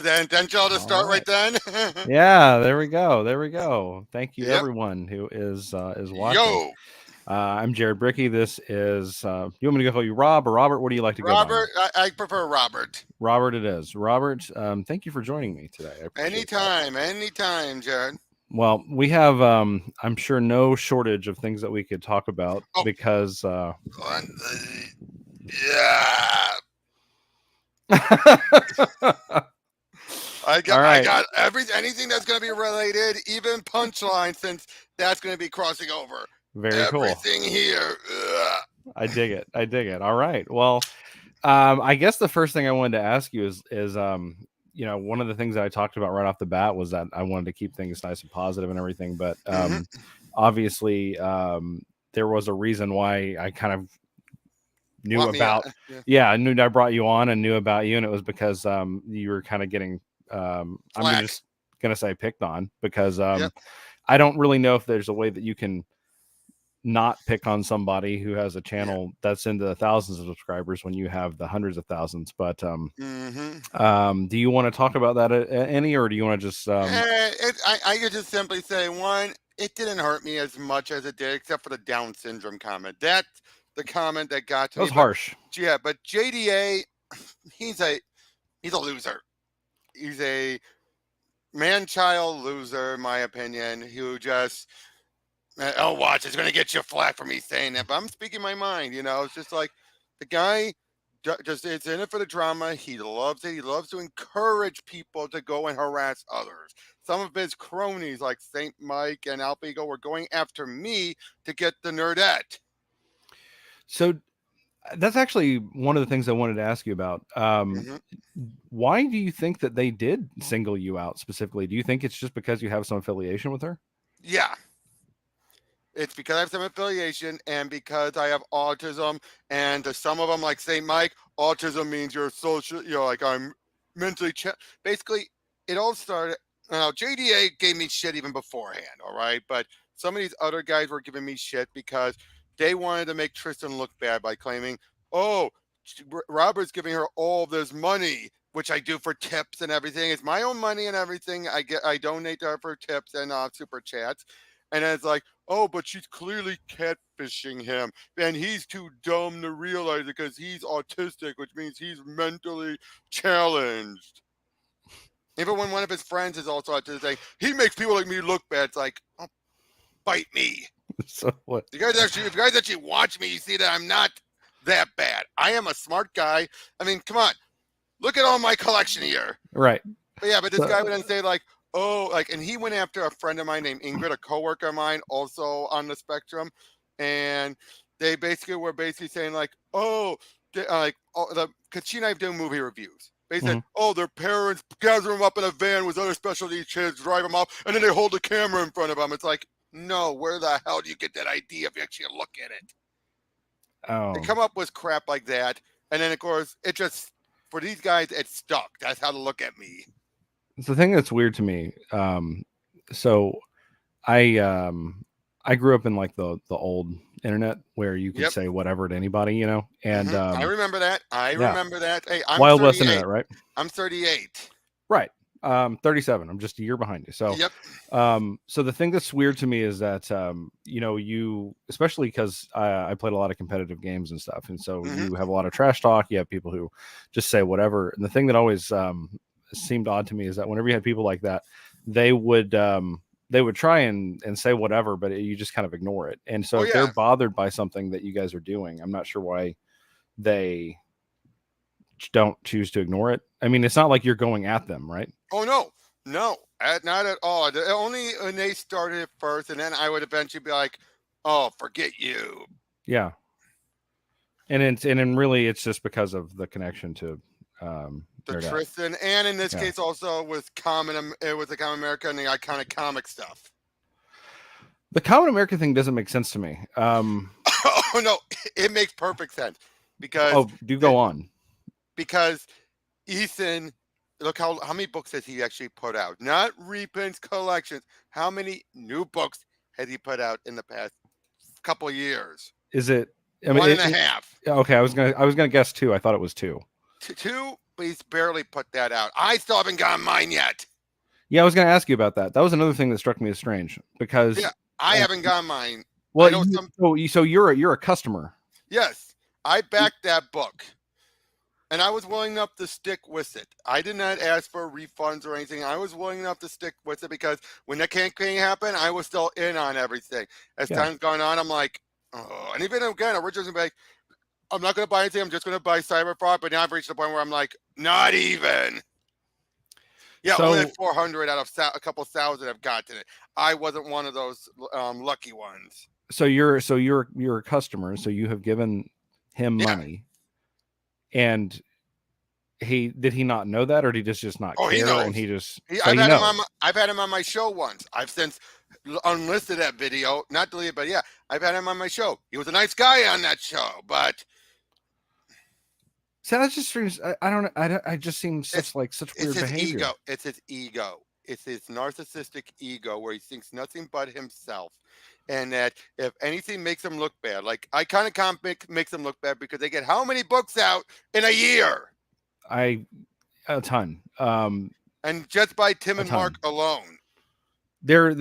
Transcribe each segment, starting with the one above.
Then y'all to All start right. right then. Yeah, there we go. There we go. Thank you, Yep. everyone who is watching. Yo, I'm Jared Bricky. This is. You want me to call you Rob or Robert? What do you like to go by? Robert. I prefer Robert. Robert, it is. Robert, thank you for joining me today. I appreciate that. Anytime, Jared. Well, we have, I'm sure, no shortage of things that we could talk about Oh, because. on yeah. All I right. got anything that's gonna be related, even punchline, since that's gonna be crossing over. Very cool. Everything here. Ugh. I dig it. I dig it. All right. Well, I guess the first thing I wanted to ask you is one of the things that I talked about right off the bat was that I wanted to keep things nice and positive and everything, but Mm-hmm. obviously there was a reason why I kind of knew Want me? about. Yeah. Yeah, I knew I brought you on and knew about you, and it was because you were kind of getting I'm Flack. just gonna say picked on because Yep. I don't really know if there's a way that you can not pick on somebody who has a Yeah. channel that's into the thousands of subscribers when you have the hundreds of thousands. But Mm-hmm. do you want to talk about that any, or do you want to just? I could just simply say one. It didn't hurt me as much as it did, except for the Down syndrome comment. That's the comment that got to That me. was harsh. Yeah, but JDA, he's a loser. He's a man-child loser, in my opinion, who just watch, it's gonna get you flack for me saying that, but I'm speaking my mind. It's just like the guy just it's in it for the drama. He loves it. He loves to encourage people to go and harass others. Some of his cronies, like Saint Mike and Alpigo, were going after me to get the nerdette. So that's actually one of the things I wanted to ask you about. Hmm. Why do you think that they did single you out specifically? Do you think it's just because you have some affiliation with her? Yeah, it's because I have some affiliation and because I have autism. And to some of them, like St. Mike, autism means you're social, like I'm mentally, basically, it all started. Now, JDA gave me shit even beforehand, all right? But some of these other guys were giving me shit because they wanted to make Tristan look bad by claiming, oh, Robert's giving her all this money, which I do for tips and everything. It's my own money and everything. I donate to her for tips and super chats. And then it's like, oh, but she's clearly catfishing him, and he's too dumb to realize it because he's autistic, which means he's mentally challenged. Even when one of his friends is also autistic, he makes people like me look bad. It's like, oh, bite me. So what? If you guys actually watch me, you see that I'm not that bad. I am a smart guy. I mean, come on, look at all my collection here. Right. But this So, guy would then say like, oh, like, and he went after a friend of mine named Ingrid, a coworker of mine, also on the spectrum, and they basically were saying like, oh, because she and I have done movie reviews. They said, mhm. oh, their parents gather them up in a van with other special needs kids, drive them off, and then they hold the camera in front of them. It's like, no, where the hell do you get that idea if you actually look at it? They Oh, come up with crap like that, and then of course it just for these guys it stuck. That's how to look at me. it's the thing that's weird to me. So I I grew up in like the old internet where you could Yep. say whatever to anybody, and I remember that. I yeah, remember that. Hey, I'm Wild West 38. internet, right? I'm 38. Right. 37. I'm just a year behind you. So, Yep. so the thing that's weird to me is that, you, especially because I played a lot of competitive games and stuff. And so Hmm. you have a lot of trash talk. You have people who just say whatever. And the thing that always seemed odd to me is that whenever you had people like that, they would, they would try and say whatever, but you just kind of ignore it. And so Oh if they're yeah. bothered by something that you guys are doing, I'm not sure why they don't choose to ignore it. I mean, it's not like you're going at them, right? Oh no, no, not at all. Only when they started it first, and then I would eventually be like, "Oh, forget you." Yeah. And then really it's just because of the connection to The their dad. Tristan, and in this Yeah. case also with it was the Common America and the iconic comic stuff. The Common America thing doesn't make sense to me. Oh no, it makes perfect sense because Oh, do the, go on. because Ethan, look how many books has he actually put out? Not reprints, collections. How many new books has he put out in the past couple of years? Is it? I mean, One and a half. okay. I was gonna guess two. I thought it was two. Two. but he's barely put that out. I still haven't gotten mine yet. Yeah, I was going to ask you about that. That was another thing that struck me as strange Yeah, because, I haven't gotten mine. I well, know some. so you're a customer. Yes, I backed that book, and I was willing enough to stick with it. I did not ask for refunds or anything. I was willing enough to stick with it because when the campaign happened, I was still in on everything. As Yeah. time's gone on, I'm like, oh. And even again, originally like, I'm not going to buy anything. I'm just going to buy Cyberfrog. But now I've reached the point where I'm like, not even. Yeah, only like So 400 out of a couple thousand have gotten it. I wasn't one of those lucky ones. you're a customer. So you have given him Yeah. money, and did he not know that, or did he just not Oh, he care? And knows. he just I've he had him knows. on. I've had him on my show once. I've since unlisted that video, not deleted, but yeah, I've had him on my show. He was a nice guy on that show, but So that's just strange. I don't. I just seem it's such it's weird his behavior. ego. It's his ego. It's his narcissistic ego where he thinks nothing but himself. And that if anything makes him look bad, like Iconic Comic makes them look bad because they get how many books out in a year? A ton. And just by Tim A and Mark ton. alone. They're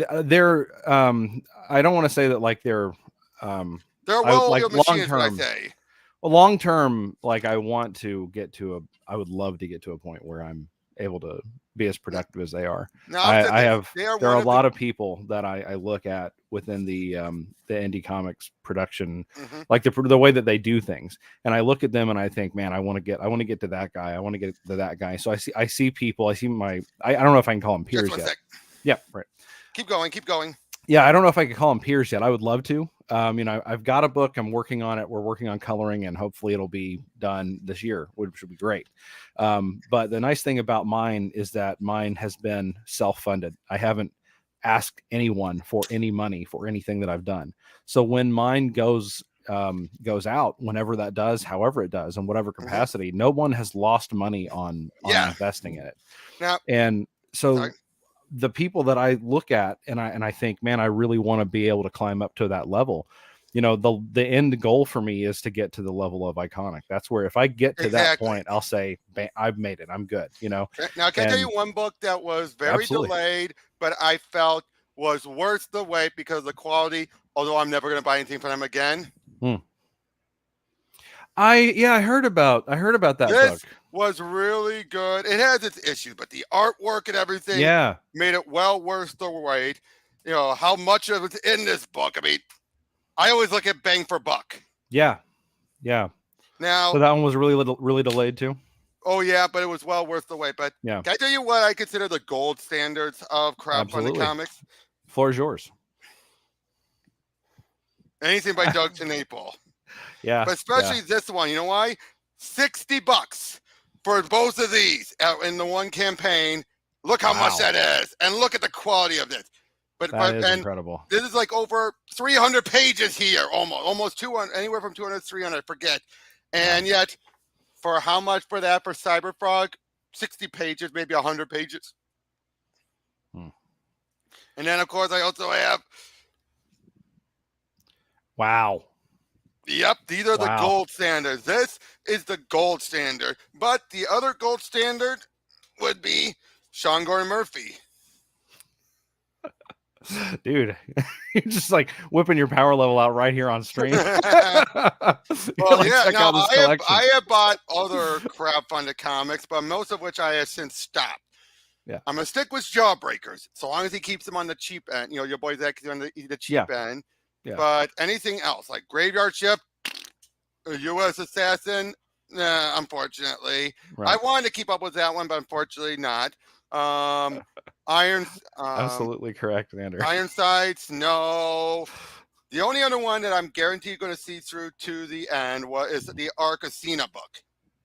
I don't want to say that like they're They're I like well-oiled long machines, what I term. say. Well, long term, like I want to get to I would love to get to a point where I'm able to be as productive as they are. Now, I've said I this. have They are there are one a of the. lot of people that I look at within the indie comics production, Mhm. like the way that they do things, and I look at them and I think, man, I want to get to that guy. I want to get to that guy. So I see people. I see I don't know if I can call them Just peers one yet. sec. Yeah, right. Keep going. Keep going. Yeah, I don't know if I could call them peers yet. I would love to. I've got a book. I'm working on it. We're working on coloring, and hopefully it'll be done this year, which would be great. But the nice thing about mine is that mine has been self-funded. I haven't asked anyone for any money for anything that I've done. So when mine goes out, whenever that does, however it does, in whatever capacity, no one has lost money on Yeah. investing in it. Now, And so sorry. the people that I look at and I think, man, I really want to be able to climb up to that level. The end goal for me is to get to the level of Iconic. That's where if I get to that Exactly. point, I'll say, I've made it. I'm good. Now, can I tell you one book that was very Absolutely. delayed, but I felt was worth the wait because of the quality, although I'm never going to buy anything from them again? I heard about that This book. was really good. It has its issues, but the artwork and everything Yeah. made it well worth the wait. How much of it's in this book. I mean, I always look at bang for buck. Yeah. Yeah. Now, So that one was really delayed too. oh yeah, but it was well worth the wait. But Yeah. can I tell you what I consider the gold standards of crowdfunding Absolutely. comics? Floor is yours. Anything by Doug Naple. Yeah. But especially this one. You know why? $60 for both of these in the one campaign. Look how much that is, and look at the quality of this. That is incredible. This is like over 300 pages here, almost 200, anywhere from 200 to 300, I forget. And yet, for how much for that for Cyberfrog? 60 pages, maybe 100 pages. And then, of course, I also have. Wow. Yep, these are the gold standards. This is the gold standard. But the other gold standard would be Sean Gordon Murphy. Dude, you're just like whipping your power level out right here on stream. Well, yeah, now I have bought other crowdfunded comics, but most of which I have since stopped. Yeah, I'm gonna stick with Jawbreakers, so long as he keeps them on the cheap end. Your boy Zach is on the cheap end. Yeah. But anything else like Graveyard Ship, U.S. Assassin, nah, unfortunately. Right. I wanted to keep up with that one, but unfortunately not. Absolutely correct, Vander. Ironsides, no. The only other one that I'm guaranteed going to see through to the end is the Arcasina book.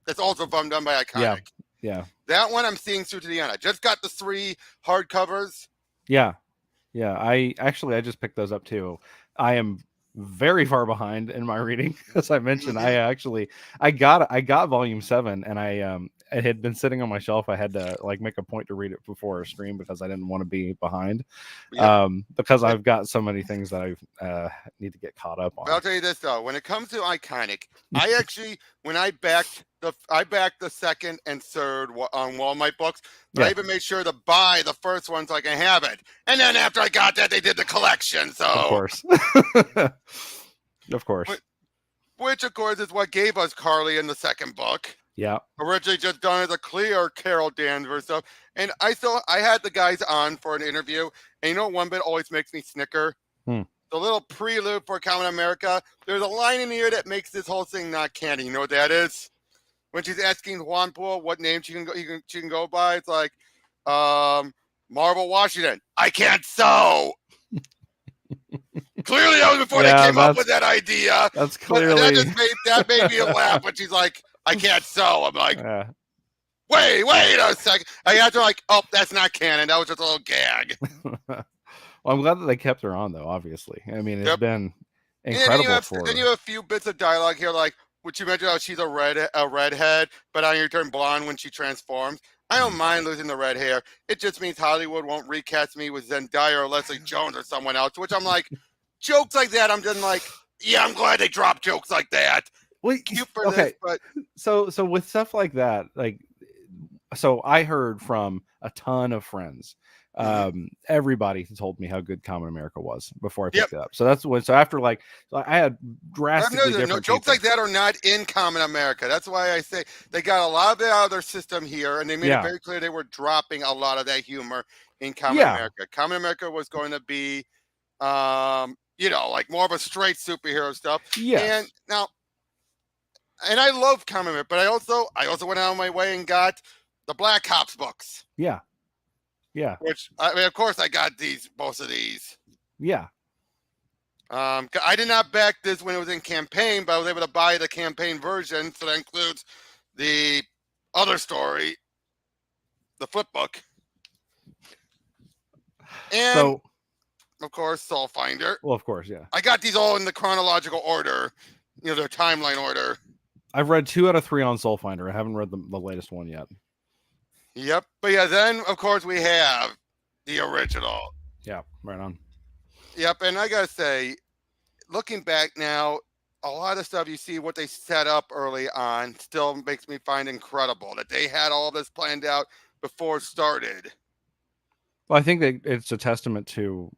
That's also done by Iconic. Yeah. That one I'm seeing through to the end. I just got the 3 hardcovers. Yeah. I just picked those up too. I am very far behind in my reading, as I mentioned. I got volume 7, and it had been sitting on my shelf. I had to like make a point to read it before a stream because I didn't want to be behind. Yep. Because I've got so many things that I need to get caught up But I'll on. tell you this though, when it comes to iconic, I actually when I backed the second and third on Walmart books, but I Yeah. even made sure to buy the first one so I can have it. And then after I got that, they did the collection. So Of course. Of course. which of course is what gave us Carly in the second book. Yeah. Originally just done as a clear Carol Danvers stuff. And I had the guys on for an interview. And you know what one bit always makes me snicker? Hmm. The little prelude for Kamen America. There's a line in here that makes this whole thing not canon. You know what that is? When she's asking Juan Poole what name she can go by, it's like Marvel Washington. I can't sew. Clearly, that was before they came up with that idea. That's clearly that made me laugh when she's like, I can't sew. I'm like, wait a second. I had to like, oh, that's not canon. That was just a little gag. Well, I'm glad that they kept her on, though. Obviously, I mean, it's been incredible for her. Then you have a few bits of dialogue here, like what you mentioned. How she's a redhead, but on you turn blonde when she transforms. I don't mind losing the red hair. It just means Hollywood won't recast me with Zendaya or Leslie Jones or someone else. Which I'm like, jokes like that. I'm just like, yeah, I'm glad they dropped jokes like that. Well, this, but so with stuff like that, like, so I heard from a ton of friends. Everybody told me how good Kamen America was before I picked it up. So that's what. So after I had drastically different jokes like that are not in Kamen America. That's why I say they got a lot of it out of their system here, and they made it very clear they were dropping a lot of that humor in Kamen America. Kamen America was going to be, like more of a straight superhero stuff. Yeah. And I love Kamen America, but I also went out of my way and got the Black Ops books. Yeah. Yeah. Which I mean, of course, I got most of these. Yeah. I did not back this when it was in campaign, but I was able to buy the campaign version, so that includes the other story, the flip book, and of course, Soul Finder. Well, of course, yeah. I got these all in the chronological order, their timeline order. I've read 2 out of 3 on Soul Finder. I haven't read the latest one yet. Yep. But yeah, then of course we have the original. Yeah, right on. Yep. And I gotta say, looking back now, a lot of stuff you see what they set up early on still makes me find incredible that they had all this planned out before it started. Well, I think that it's a testament to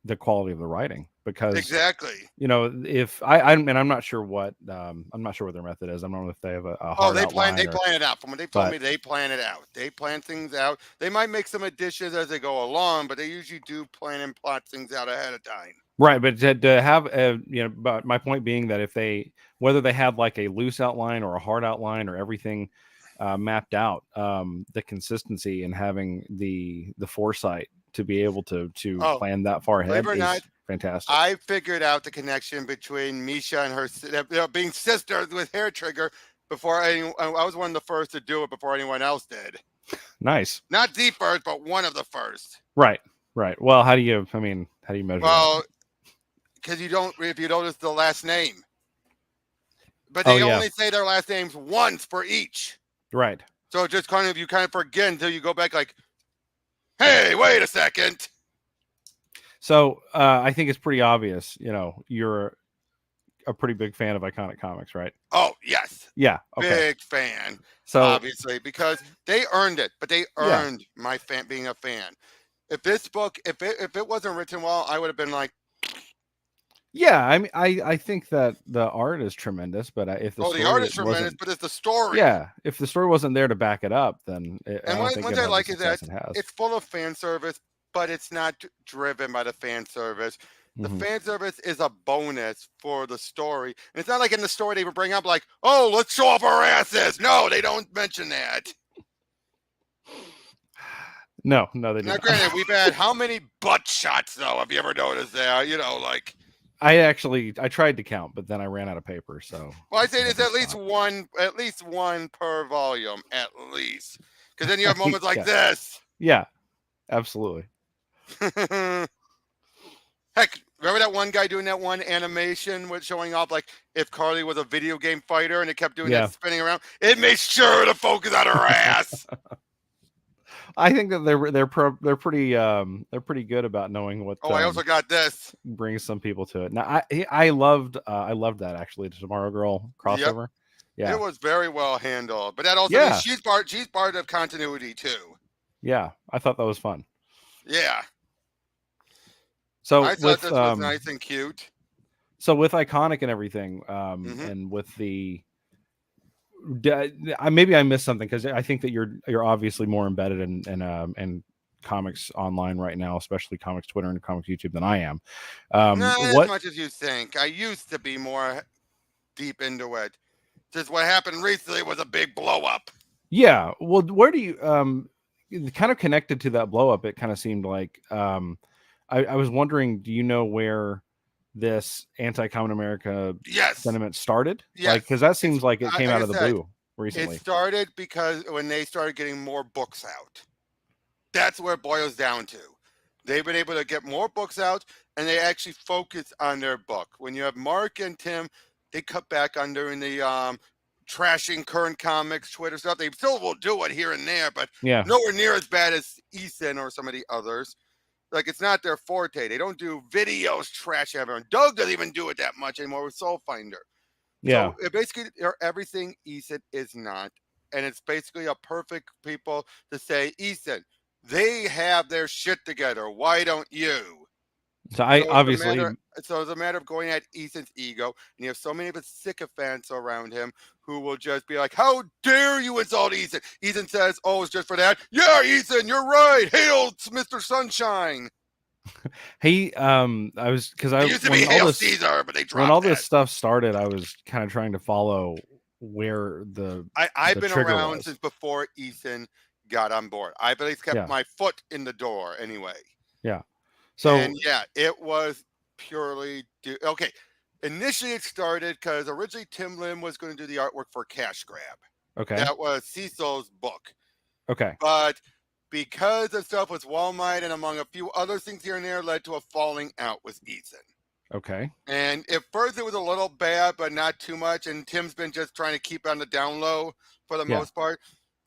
the quality of the writing, because exactly, if I'm not sure what their method is. I don't know if they have a hard they plan it out. From what they told me, they plan it out. They plan things out. They might make some additions as they go along, but they usually do plan and plot things out ahead of time. Right, but to have but my point being that whether they had like a loose outline or a hard outline or everything mapped out, the consistency and having the foresight to be able to plan that far ahead is fantastic. I figured out the connection between Misha and her being sisters with Hair Trigger before anyone. I was one of the first to do it before anyone else did. Nice. Not the first, but one of the first. Right. Well, how do you measure that? Because if you notice the last name. But they only say their last names once for each. Right. So just you kind of forget until you go back like, hey, wait a second. So I think it's pretty obvious, you're a pretty big fan of iconic comics, right? Oh, yes. Yeah. Okay. Big fan. So obviously, because they earned it, but they earned my being a fan. If this book, if it wasn't written well, I would have been like, yeah, I mean, I think that the art is tremendous, but if the art is tremendous, but it's the story. Yeah, if the story wasn't there to back it up, then what I like is that it's full of fan service, but it's not driven by the fan service. The fan service is a bonus for the story, and it's not like in the story they would bring up like, oh, let's show off our asses. No, they don't mention that. No, they don't. Now, granted, we've had how many butt shots though? Have you ever noticed that? I tried to count, but then I ran out of paper. So I say there's at least one per volume, at least, because then you have moments like this. Yeah, absolutely. Heck, remember that one guy doing that one animation with showing off like if Carly was a video game fighter and it kept doing Yeah. that spinning around? It made sure to focus on her ass. I think that they're pretty good about knowing what Oh, I also got this. brings some people to it. Now I loved that actually, the Tomorrow Girl Yep. crossover. It Yeah. was very well handled. But that also means Yeah. she's part of continuity too. Yeah. I thought that was fun. Yeah. So I thought this was nice and cute. with Iconic and everything, Hmm. and with the maybe I missed something because I think that you're obviously more embedded in comics online right now, especially comics Twitter and comics YouTube than I am. Not as What? much as you think. I used to be more deep into it. Just what happened recently was a big blow up. Yeah. Well, where do you kind of connected to that blow up? It kind of seemed like I was wondering, do you know where this anti-Common America Yes. sentiment started? Like, Yes. because that It's seems like it came like out I of the said, blue it recently. started because when they started getting more books out. That's where it boils down to. They've been able to get more books out and they actually focus on their book. When you have Mark and Tim, they cut back on doing the trashing current comics, Twitter stuff. They still will do it here and there, but Yeah. nowhere near as bad as Ethan or some of the others. Like it's not their forte. They don't do videos trash everyone. Doug doesn't even do it that much anymore with Soul Finder. Yeah. So it basically everything Ethan is not. And it's basically a perfect people to say, Ethan, they have their shit together. Why don't you? So I So it's a obviously, matter. So it's a matter of going at Ethan's ego, and you have so many of his sycophants around him who will just be like, "How dare you insult Ethan?" Ethan says, "Oh, it's just for that." Yeah, Ethan, you're right. Hail, Mr. Sunshine. I was because I It used to be Hail Caesar, but they when dropped all that. this stuff started, I was kind of trying to follow where I've the been trigger around was. since before Ethan got on board. I've at least kept Yeah. my foot in the door anyway. Yeah. So And yeah, it was purely okay. Initially, it started because originally Tim Lim was going to do the artwork for Cash Grab. okay. That was Cecil's book. Okay. But because of stuff with Walmart and among a few other things here and there, led to a falling out with Ethan. Okay. And at first it was a little bad, but not too much. And Tim's been just trying to keep it on the down low for the Yeah. most part.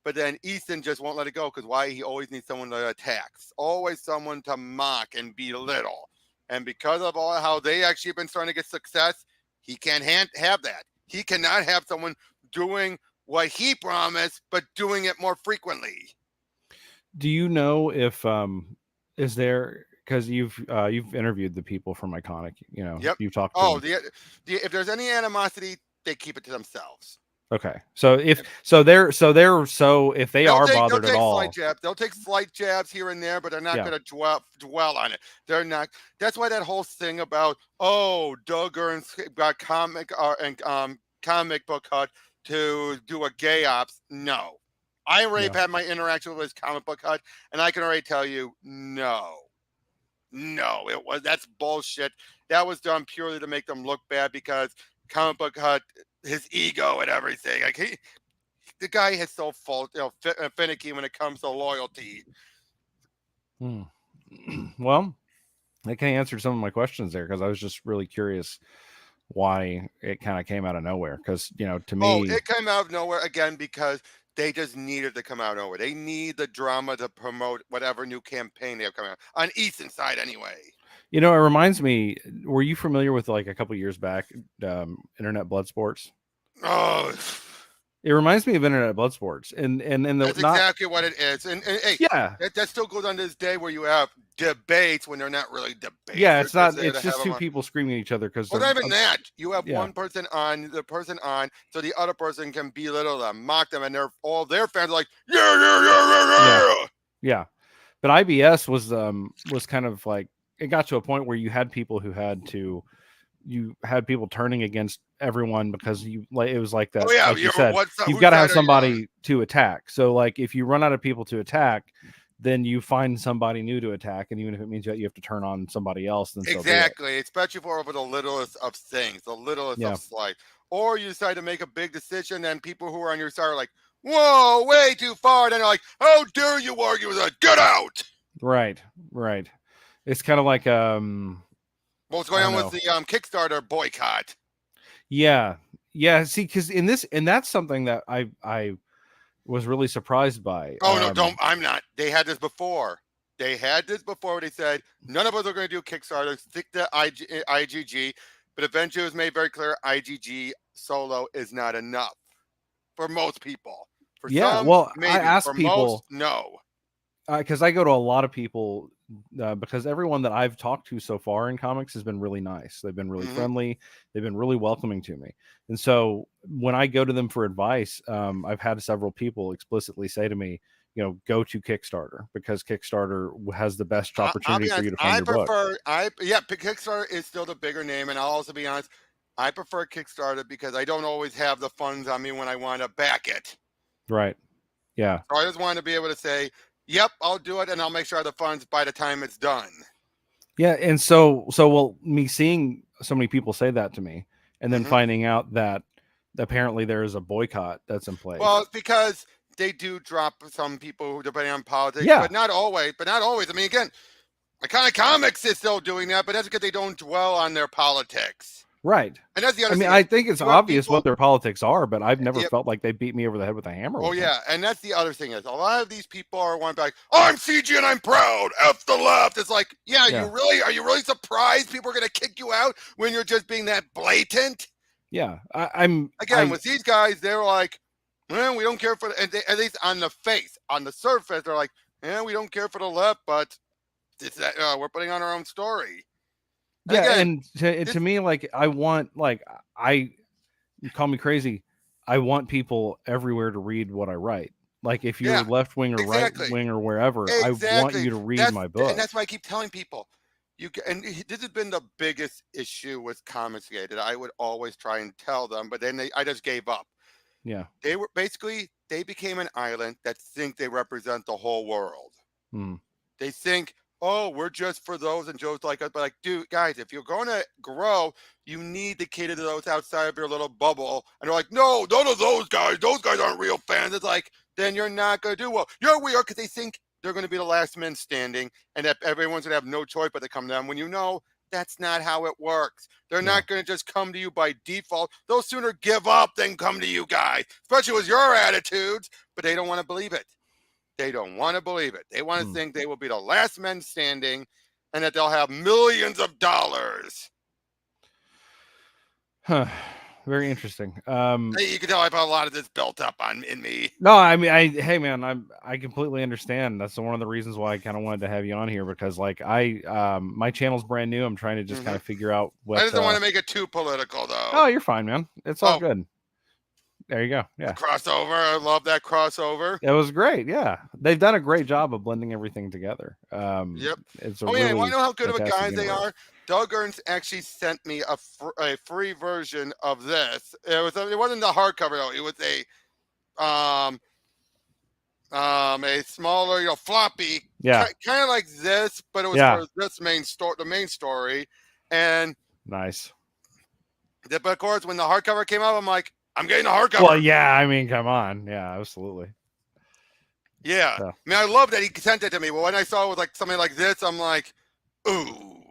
But then Ethan just won't let it go because why? He always needs someone to attack, always someone to mock and belittle. And because of all how they actually have been starting to get success, he can't have that. He cannot have someone doing what he promised, but doing it more frequently. Do you know if is there, because you've interviewed the people from Iconic, Yep. you've talked to Oh, them. if there's any animosity, they keep it to themselves. Okay. So if if they are bothered at all, slight jabs. They'll take slight jabs here and there, but they're not yeah. going to dwell on it. They're not. That's why that whole thing about Doug Ernst got comic book hut to do a gay ops. No, I already Yeah. had my interaction with his comic book hut, and I can already tell you, no, that's bullshit. That was done purely to make them look bad because comic book hut, his ego and everything. Like the guy is so finicky when it comes to loyalty. Hmm. Well, that kind of answered some of my questions there because I was just really curious why it kind of came out of nowhere. Because to Oh, me, it came out of nowhere again because they just needed to come out of nowhere. They need the drama to promote whatever new campaign they have coming out on Easton's side anyway. it reminds me. Were you familiar with like a couple years back, Internet Blood Sports? Oh, It reminds me of Internet Blood Sports, and that's exactly what it is. And hey, yeah, that still goes on to this day where you have debates when they're not really debates. yeah, They're it's just not. there to It's just have two them. people screaming at each other because Well, they're not even that. You have yeah. one person on, the person on, so the other person can belittle them, mock them, and all their fans are like, yeah. Yeah. But IBS was kind of like, it got to a point where you had people turning against everyone because it was like that. Oh yeah, Like you said, you've whose got to have side are you on? somebody to attack. So like if you run out of people to attack, then you find somebody new to attack, and even if it means that you have to turn on somebody else, then Exactly, especially for over the littlest of things, the littlest Yeah. of slight. Or you decide to make a big decision, and people who are on your side are like, "Whoa, way too far!" Then they're like, "How dare you argue with that? Get out!" Right. It's kind of like What's I going don't on with know. the Kickstarter boycott? Yeah, yeah. See, because in this, and that's something that I was really surprised by. Oh no, don't. I'm not. They had this before. They had this before where they said none of us are going to do Kickstarter. Stick to IGG. But eventually, it was made very clear IGG solo is not enough for most people. For Yeah, some, well, I maybe. For asked most, people no. because I go to a lot of people because everyone that I've talked to so far in comics has been really nice. They've been really Hmm. friendly. They've been really welcoming to me. And so when I go to them for advice, I've had several people explicitly say to me, go to Kickstarter because Kickstarter has the best I'll opportunity be for honest. you to fund I your book. prefer. Yeah. Kickstarter is still the bigger name, and I'll also be honest. I prefer Kickstarter because I don't always have the funds on me when I want to back it. Right. Yeah. So I just want to be able to say, "Yep, I'll do it," and I'll make sure I have the funds by the time it's done. Yeah. And so well, me seeing so many people say that to me and then Hmm. finding out that apparently there is a boycott that's in place. Well, it's because they do drop some people depending on politics, Yeah. but not always. But not always. I mean, again, Iconic Comics is still doing that, but that's because they don't dwell on their politics. Right. And that's the I other mean, thing I is think it's you have obvious what people. their politics are, but I've never Yep. felt like they beat me over the head with a hammer Oh with them. yeah, and that's the other thing is a lot of these people are one like, I'm CG and I'm proud. F the left. It's like, yeah, Yeah. are you really surprised people are gonna kick you out when you're just being that blatant? Yeah. I'm Again, with these guys, they're like, well, we don't care for and they, at least on the face, on the surface, they're like, yeah, we don't care for the left, but we're putting on our own story. And yeah, again, and to this, me, like I want I you call me crazy. I want people everywhere to read what I write. Like if you're yeah, left wing or right exactly. wing or wherever, I want Exactly. you to read my And book. that's why I keep telling people. This has been the biggest issue with Comics Gate that I would always try and tell them, but then I just gave up. Yeah. They became an island that think they represent the whole world. Hmm. They think, oh, we're just for those and Joe's like us. But like, dude, guys, if you're going to grow, you need to cater to those outside of your little bubble. And they're like, no, none of those guys. Those guys aren't real fans. It's like, then you're not going to do well. Yeah, we are because they think they're going to be the last men standing and that everyone's going to have no choice but to come to them when you know that's not how it works. They're Yeah. not going to just come to you by default. They'll sooner give up than come to you guys, especially with your attitudes, but they don't want to believe it. They don't want to believe it. They want to Hmm. think they will be the last men standing and that they'll have millions of dollars. Huh. Very interesting. You can tell I've had a lot of this built up in me. No, I mean, hey man, I completely understand. That's one of the reasons why I kind of wanted to have you on here because like my channel's brand new. I'm trying to just kind of figure out I what. just don't want to make it too political, though. Oh, you're fine, man. It's all Oh, good. There you go. the Yeah, crossover. I love that crossover. it was great. Yeah, they've done a great job of blending everything together. Yep. It's a Oh, yeah. You want really to know how good of a fantastic guys they universe. are? Doug Ernst actually sent me a free version of this. It wasn't the hardcover, though. It was a smaller, floppy, Yeah, kind of like this, but it was yeah, for this main story, the main story. And nice. but of course, when the hardcover came out, I'm like, I'm getting the hardcover. Well, yeah, I mean, come on, yeah, absolutely. Yeah, So. I mean, I love that he sent it to me. But when I saw it with like something like this, I'm like, ooh.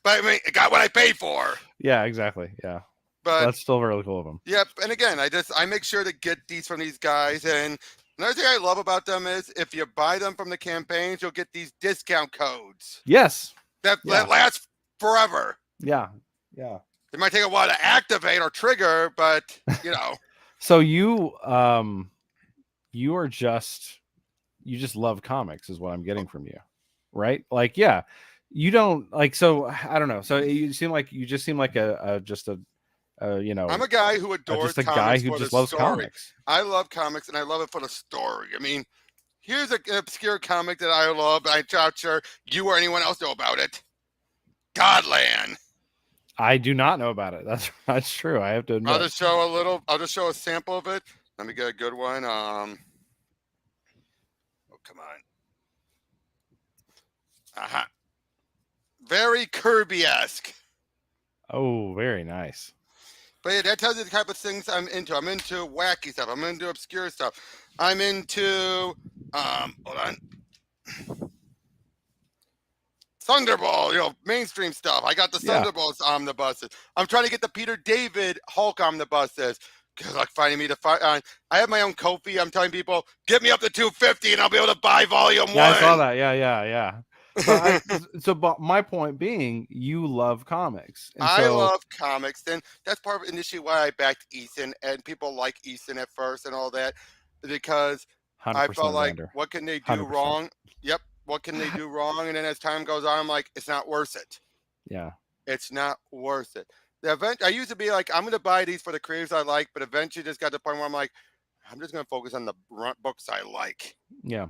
But I mean, it got what I paid for. Yeah, exactly. Yeah, But that's still really cool of him. yep. And again, I make sure to get these from these guys. And another thing I love about them is if you buy them from the campaigns, you'll get these discount codes. Yes. That last forever. Yeah. Yeah. It might take a while to activate or trigger, but So you just love comics is what I'm getting from you, right? Like, yeah, you don't like. So I don't know. So you seem like I'm a guy who adores just a comics guy who for just the loves story. comics. I love comics and I love it for the story. I mean, here's an obscure comic that I love. I'm not sure you or anyone else know about it. Godland. I do not know about it. That's true. I have to admit. I'll just show a sample of it. Let me get a good one. Oh, come on. Aha. Very Kirby-esque. Oh, very nice. But yeah, that tells you the type of things I'm into. I'm into wacky stuff. I'm into obscure stuff. I'm into hold on. Thunderball, mainstream stuff. I got the Yeah. Thunderbolts omnibuses. I'm trying to get the Peter David Hulk omnibuses. Because like finding me to fight. I have my own Kofi. I'm telling people, get me up to 250 and I'll be able to buy volume Yeah, 1. I saw that. Yeah. But my point being, you love comics, and I so love comics, and that's part of initially why I backed Ethan, and people like Ethan at first and all that, because I 100% felt like, Xander. what can they do 100%. wrong? Yep, what can they do wrong? And then as time goes on, I'm like, it's not worth it. Yeah. It's not worth it. The event I used to be like, I'm going to buy these for the creators I like, but eventually just got to the point where I'm like, I'm just going to focus on the books I like. Yeah.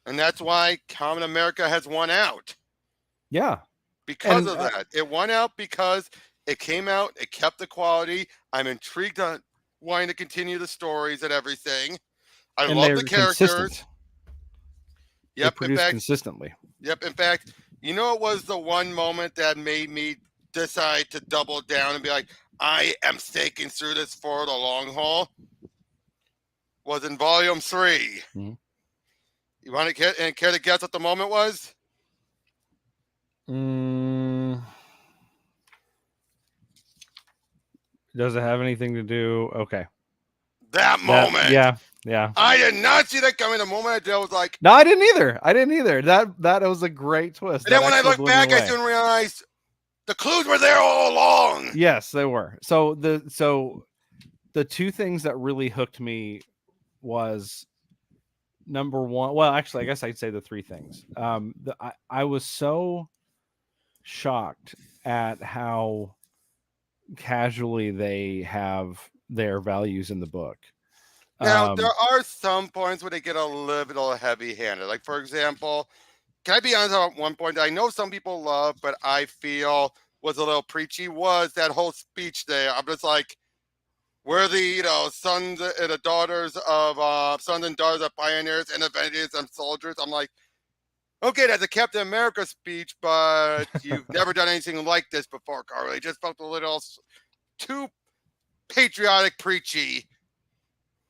And that's why Kamen America has won out. Yeah. Because of that. It won out because it came out, it kept the quality. I'm intrigued on wanting to continue the stories and everything. I love the characters. Consistent. Yep. They produce consistently. Yep. In fact, it was the one moment that made me decide to double down and be like, I am staking through this for the long haul. Was in volume 3. Mm-hmm. You want to care to guess what the moment was? Does it have anything to do? Okay. That moment. Yeah. I did not see that coming. The moment I did, I was like, no, I didn't either. That was a great twist. And then when I look back, I soon realized the clues were there all along. Yes, they were. So the two things that really hooked me was number one. Well, actually, I guess I'd say the three things. I was so shocked at how casually they have their values in the book. Now, there are some points where they get a little heavy-handed. Like, for example, can I be honest about one point that I know some people love, but I feel was a little preachy, was that whole speech there. I'm just like, we're the, sons and the daughters of, sons and daughters of pioneers and inventors and soldiers. I'm like, okay, that's a Captain America speech, but you've never done anything like this before, Carly. It just felt a little too patriotic, preachy.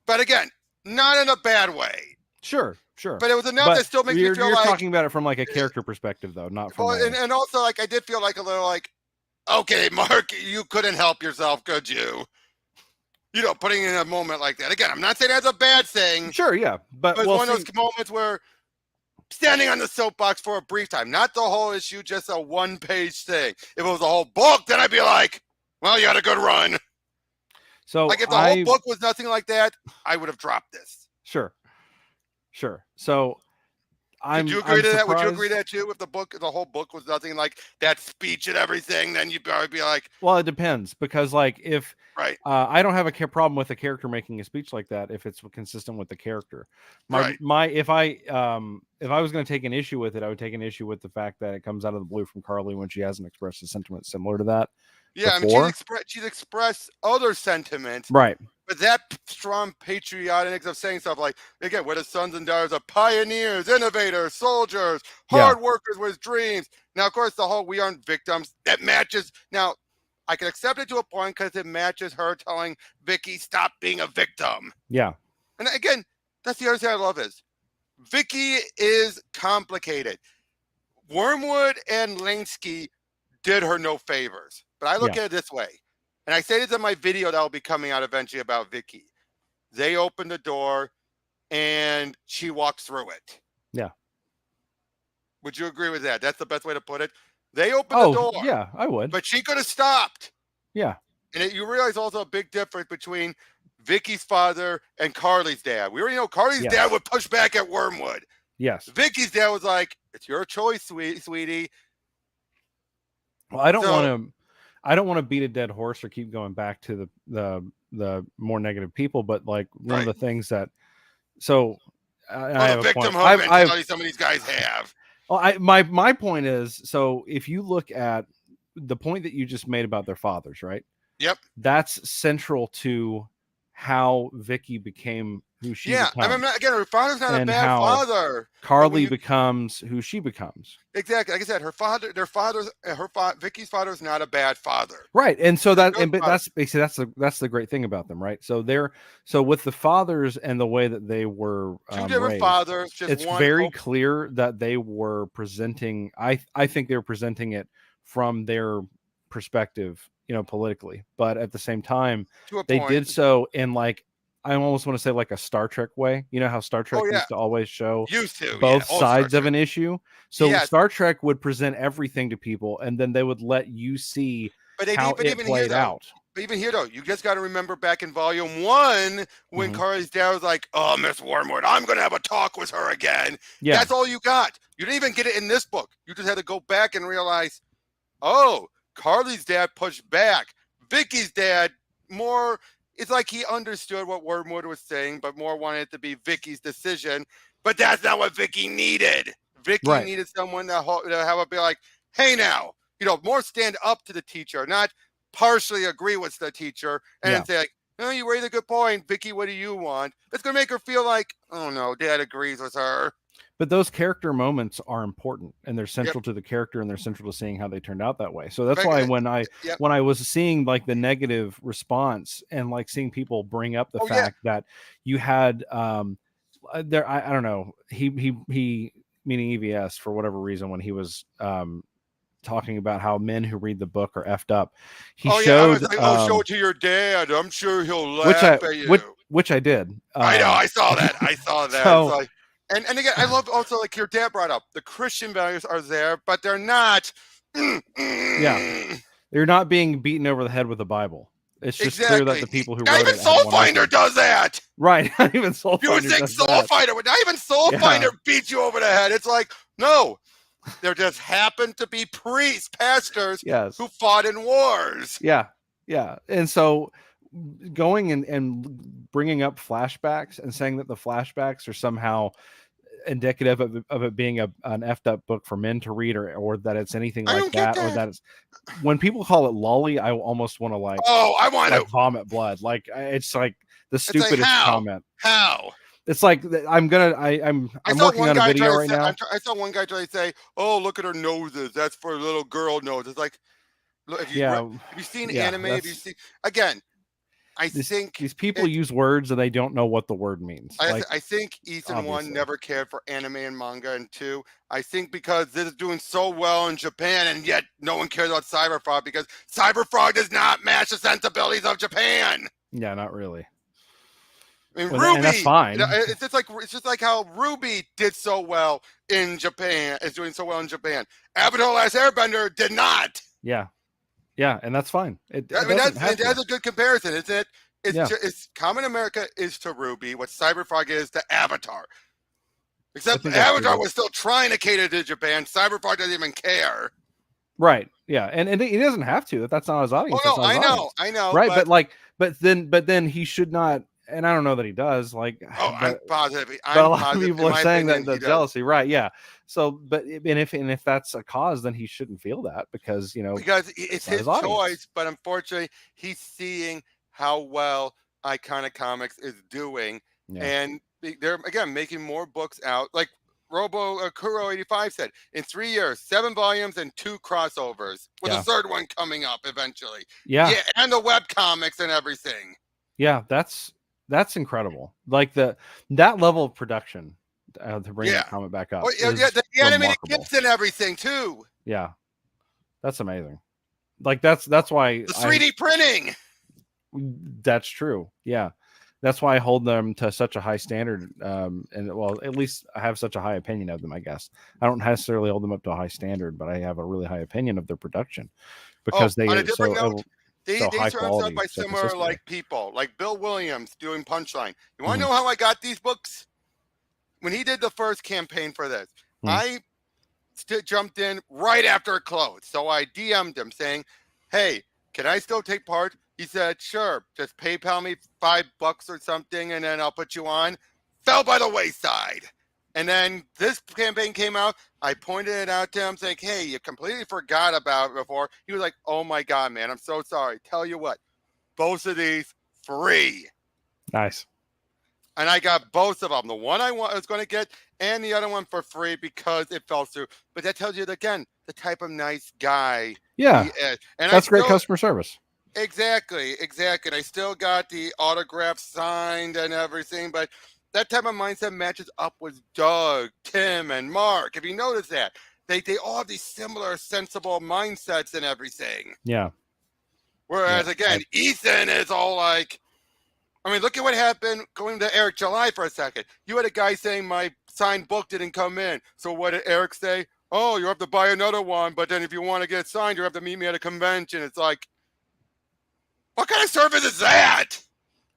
But again, not in a bad way. Sure. But it was enough that still makes me feel you're like... talking about it from like a character perspective, though, not from... and also, like, I did feel like a little like, okay, Mark, you couldn't help yourself, could you? Putting in a moment like that. Again, I'm not saying that's a bad thing. Sure, yeah. But it's one of those moments where standing on the soapbox for a brief time, not the whole issue, just a one-page thing. If it was a whole book, then I'd be like, well, you had a good run. So like if the whole book was nothing like that, I would have dropped this. Sure. So Would you agree to that? Would you agree to that too? If the whole book was nothing like that speech and everything, then you'd probably be like, well, it depends, because like if right, I don't have a problem with a character making a speech like that if it's consistent with the character. If I was going to take an issue with it, I would take an issue with the fact that it comes out of the blue from Carly when she hasn't expressed a sentiment similar to that. Yeah, before. I mean, she's expressed other sentiments, right? But that strong patriotic of saying stuff like, again, we're the sons and daughters of pioneers, innovators, soldiers, hard workers with dreams. Now, of course, the whole "we aren't victims" that matches. Now, I can accept it to a point because it matches her telling Vicky stop being a victim. Yeah, and again, that's the other thing I love is Vicky is complicated. Wormwood and Lansky did her no favors. But I look at it this way, and I say this in my video that will be coming out eventually about Vicky. They open the door, and she walks through it. Yeah. Would you agree with that? That's the best way to put it. They opened the door. Yeah, I would. But she could have stopped. Yeah. And you realize also a big difference between Vicky's father and Carly's dad. We already know Carly's dad would push back at Wormwood. Yes. Vicky's dad was like, "It's your choice, sweetie." Well, I don't want to beat a dead horse or keep going back to the more negative people, but like one of the things that I have a point. Mentality some of these guys have. Well, my point is, so if you look at the point that you just made about their fathers, right? Yep. That's central to how Vicky became who she Yeah, I becomes, mean, again, her father's not a and bad how father. But when Carly you becomes who she becomes. exactly, like I said, Vicky's father is not a bad father. Right. And so He's a that, good and but father. that's basically that's the great thing about them, right? So they're, so with the fathers and the way that they were Two different raised, fathers, just it's one. very clear that they were presenting, I think they were presenting it from their perspective, politically, but at the same time To a they did point. so in, like, I almost want to say, like a Star Trek way. You know how Star Oh Trek yeah, used to always show used to. Yeah, both old Star sides of Trek. an issue? So Yes, Star Trek would present everything to people, and then they would let you see but how but it even here played though, out. you just got to remember back in Volume 1 when Hmm. Carly's dad was like, "Oh, Miss Wormwood, I'm gonna have a talk with her again." Yeah, That's all you got. You didn't even get it in this book. You just had to go back and realize, oh, Carly's dad pushed back. Vicky's dad more. It's like he understood what Wormwood was saying, but more wanted it to be Vicky's decision. But that's not what Vicky needed. Vicky right. needed someone to have a be like, hey, now, more stand up to the teacher, not partially agree with the teacher Yeah. and say like, no, you raised a good point, Vicky. What do you want? That's gonna make her feel like, oh no, Dad agrees with her. But those character moments are important, and they're Yep. central to the character, and they're central to seeing how they turned out that way. So that's But, why when I yep. when I was seeing, like, the negative response, and, like, seeing people bring up the Oh yeah. fact that you had there, I don't know, he meaning EVS, for whatever reason, when he was talking about how men who read the book are effed up, he Oh yeah. I was showed like, oh, show it to your dad. I'm sure he'll which I laugh at which you. which I did. I know. I saw that. I saw that. It's So like, and again, I love also like your dad brought up the Christian values are there, but they're not. yeah, they're not being beaten over the head with the Bible. It's just clear that Exactly. the people who Not wrote even it had Soul one with Finder them. does that. Right. Even Soul You would Finder think does Soul that. Finder would not even Soul Yeah. Finder beats you over the head. It's like, no, there just happen to be priests, pastors Yes. who fought in wars. Yeah. Yeah. And so going and bringing up flashbacks and saying that the flashbacks are somehow indicative of it being an effed up book for men to read, or that it's anything I like don't get that, or that. that it's, when people call it lolly, I almost want to, Oh, I want to. vomit blood. Like, it's like the It's like stupidest how? comment. How? It's like, I'm saw working one on a guy try video to right say. now. I saw one guy try to say, "Oh, look at her noses. That's for little girl noses." It's like, look, Yeah. have you seen Yeah. anime? Have you That's seen again? I this think these people it. use words and they don't know what the word means. Like, I think Ethan one obviously. never cared for anime and manga, and two, I think because this is doing so well in Japan, and yet no one cares about Cyberfrog because Cyberfrog does not match the sensibilities of Japan. Yeah, not really. I mean, And that's Ruby, fine. it's just like how Ruby did so well in Japan, is doing so well in Japan. Avatar: Last Airbender did not. Yeah. Yeah, and that's fine. I It mean, doesn't have that's to. a good comparison, isn't it? Yeah. It's Common America is to Ruby what Cyberfrog is to Avatar. I Except think that's pretty Avatar good. was still trying to cater to Japan. Cyberpunk doesn't even care. Right. Yeah. And he doesn't have to. That's not his Oh audience. That's no, not his audience. I know, Right. but But then he should not, and I don't know that he does, like, oh, but a I'm lot of positive. people In are my saying opinion, that he the does jealousy, right? Yeah. So, but if that's a cause, then he shouldn't feel that, because because it's it's not his his audience. choice. But unfortunately, he's seeing how well Iconic Comics is doing, Yeah. and they're again making more books out. Like Robo Kuro 85 said, in 3 years, 7 volumes and 2 crossovers, with a Yeah. third one coming up eventually. Yeah. Yeah, and the web comics and everything. Yeah. That's incredible. Like, that level of production, to bring Yeah. that comment back up, Oh yeah, is the animated remarkable. gifs and everything too. Yeah. That's amazing. Like, that's why The 3D printing. that's true. Yeah. That's why I hold them to such a high standard. And, well, at least I have such a high opinion of them, I guess. I don't necessarily hold them up to a high standard, but I have a really high opinion of their production, Oh, because they on a are different note, so they high surround themselves quality by so similar consistently. like people, like Bill Williams doing Punchline. You want to Mhm. know how I got these books? When he did the first campaign for this, Mhm. I jumped in right after it closed. So I DM'd him saying, "Hey, can I still take part?" He said, "Sure, just PayPal me $5 or something, and then I'll put you on." Fell by the wayside. And then this campaign came out. I pointed it out to him, saying, "Hey, you completely forgot about it before." He was like, "Oh my God, man, I'm so sorry. Tell you what, both of these free." Nice. and I got both of them. The one was going to get, and the other one for free because it fell through. But that tells you again the type of nice guy he Yeah, is. And I that's great still customer service. exactly. And I still got the autograph signed and everything. But that type of mindset matches up with Doug, Tim, and Mark. If you notice that, they all have these similar, sensible mindsets and everything. Yeah, yeah. Whereas again, Ethan is all like, I mean, look at what happened going to Eric July for a second. You had a guy saying my signed book didn't come in. So what did Eric say? Oh, you have to buy another one, but then if you want to get signed, you have to meet me at a convention. It's like, what kind of service is that?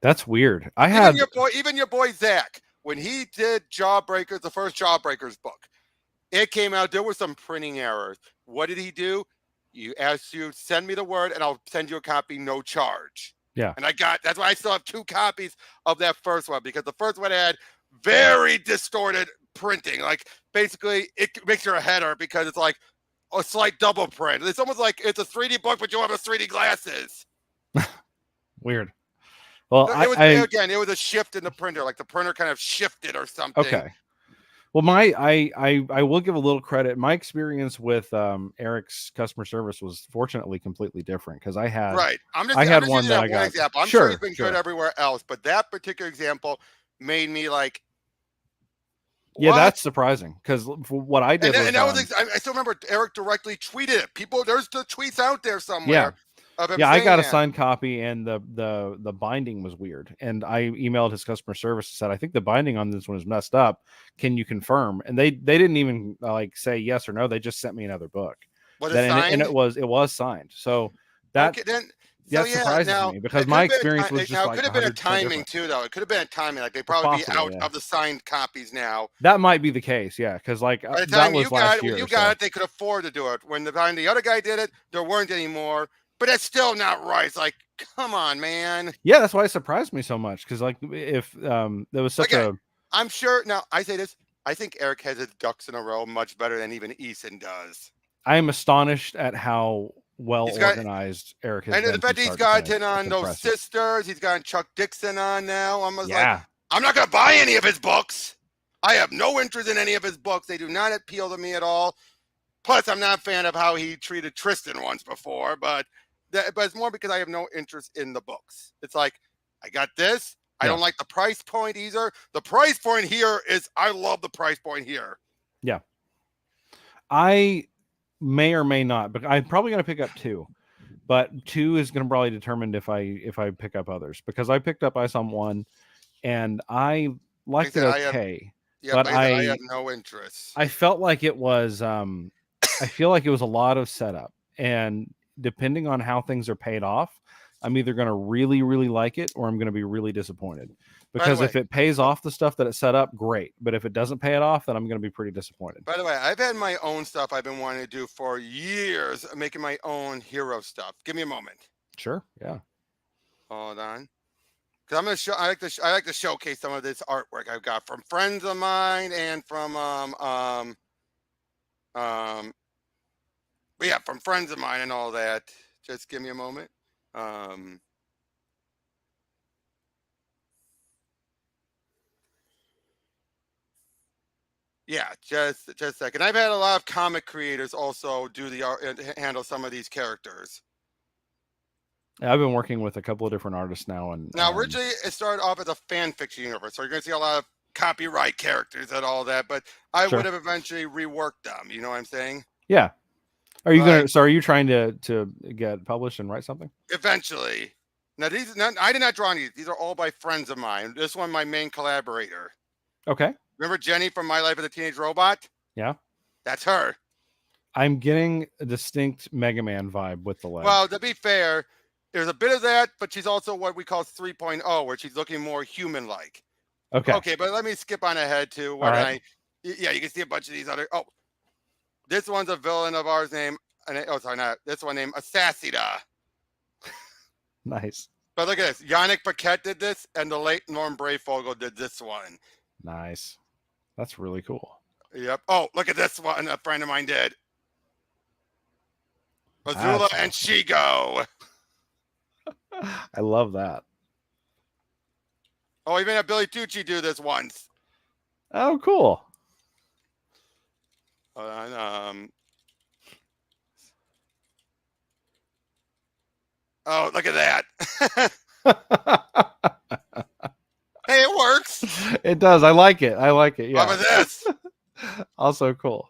That's weird. I had Even your boy Zach, when he did Jawbreakers, the first Jawbreakers book, it came out. There were some printing errors. What did he do? You send me the word, and I'll send you a copy, no charge. yeah. And that's why I still have 2 copies of that first one, because the first one had very distorted printing. Like basically it makes your head hurt because it's like a slight double print. It's almost like it's a 3D book, but you have a 3D glasses. Weird. Well, It was a shift in the printer, like the printer kind of shifted or something. okay. Well, I will give a little credit. My experience with Eric's customer service was fortunately completely different because I had I'm I had just one using that that I got. example. I'm sure he's been good everywhere else, but that particular example made me like, yeah, what? that's surprising because what I did and that was I still remember Eric directly tweeted it. There's the tweets out there somewhere. Yeah, I got a signed copy, and the binding was weird. And I emailed his customer service and said, "I think the binding on this one is messed up. Can you confirm?" And they didn't even like say yes or no. They just sent me another book. Was it signed? And it was signed. So that surprises me because my experience was just like it could have been a timing different. too, though. It could have been a timing. Like they probably be out of the signed copies now. That might be the case, yeah. Because like by the that time was last year. When you got it, they could afford to do it. When the other guy did it, there weren't anymore. But that's still not right. It's like, come on, man. Yeah, that's why it surprised me so much. Because like if there was such I'm sure now I say this, I think Eric has his ducks in a row much better than even Eason does. I am astonished at how well organized Eric has been. And the fact he's gotten on those sisters, he's gotten Chuck Dixon on now. I'm like, I'm not going to buy any of his books. I have no interest in any of his books. They do not appeal to me at all. Plus, I'm not a fan of how he treated Tristan once before, but it's more because I have no interest in the books. It's like, I got this. I don't like the price point either. The price point here I love the price point here. Yeah. I may or may not, but I'm probably going to pick up 2. But 2 is going to probably determine if I pick up others, because I picked up ISOM 1 and I liked it okay. But I have no interest. I felt like it was I feel like it was a lot of setup, and depending on how things are paid off, I'm either going to really, really like it or I'm going to be really disappointed. Because if it pays off the stuff that it set up, great. But if it doesn't pay it off, then I'm going to be pretty disappointed. By the way, I've had my own stuff I've been wanting to do for years, making my own hero stuff. Give me a moment. Sure. Yeah. Hold on. Because I'm going to show. I like to showcase some of this artwork I've got from friends of mine and from but yeah, from friends of mine and all that. Just give me a moment. Yeah, just a second. I've had a lot of comic creators also do the art and handle some of these characters. I've been working with a couple of different artists now, and originally it started off as a fan fiction universe, so you're going to see a lot of copyright characters and all that. But I would have eventually reworked them. You know what I'm saying? Yeah. Are you gonna? So are you trying to get published and write something? Eventually. Now I did not draw these. These are all by friends of mine. This one, my main collaborator. Okay. Remember Jenny from My Life as a Teenage Robot? Yeah. That's her. I'm getting a distinct Mega Man vibe with the legs. Well, to be fair, there's a bit of that, but she's also what we call 3.0, where she's looking more human-like. Okay. Okay, but let me skip on ahead to where you can see a bunch of these other. Oh, this one's a villain of ours named. This one named Assassida. Nice. But look at this. Yannick Paquette did this, and the late Norm Brayfogle did this one. Nice. That's really cool. Yep. Oh, look at this one. A friend of mine did. Azula and Shigo. I love that. Oh, even had Billy Tucci do this once. Oh, cool. Hold on, oh, look at that. Hey, it works. It does. I like it. I like it. How Yeah. about this? Also cool.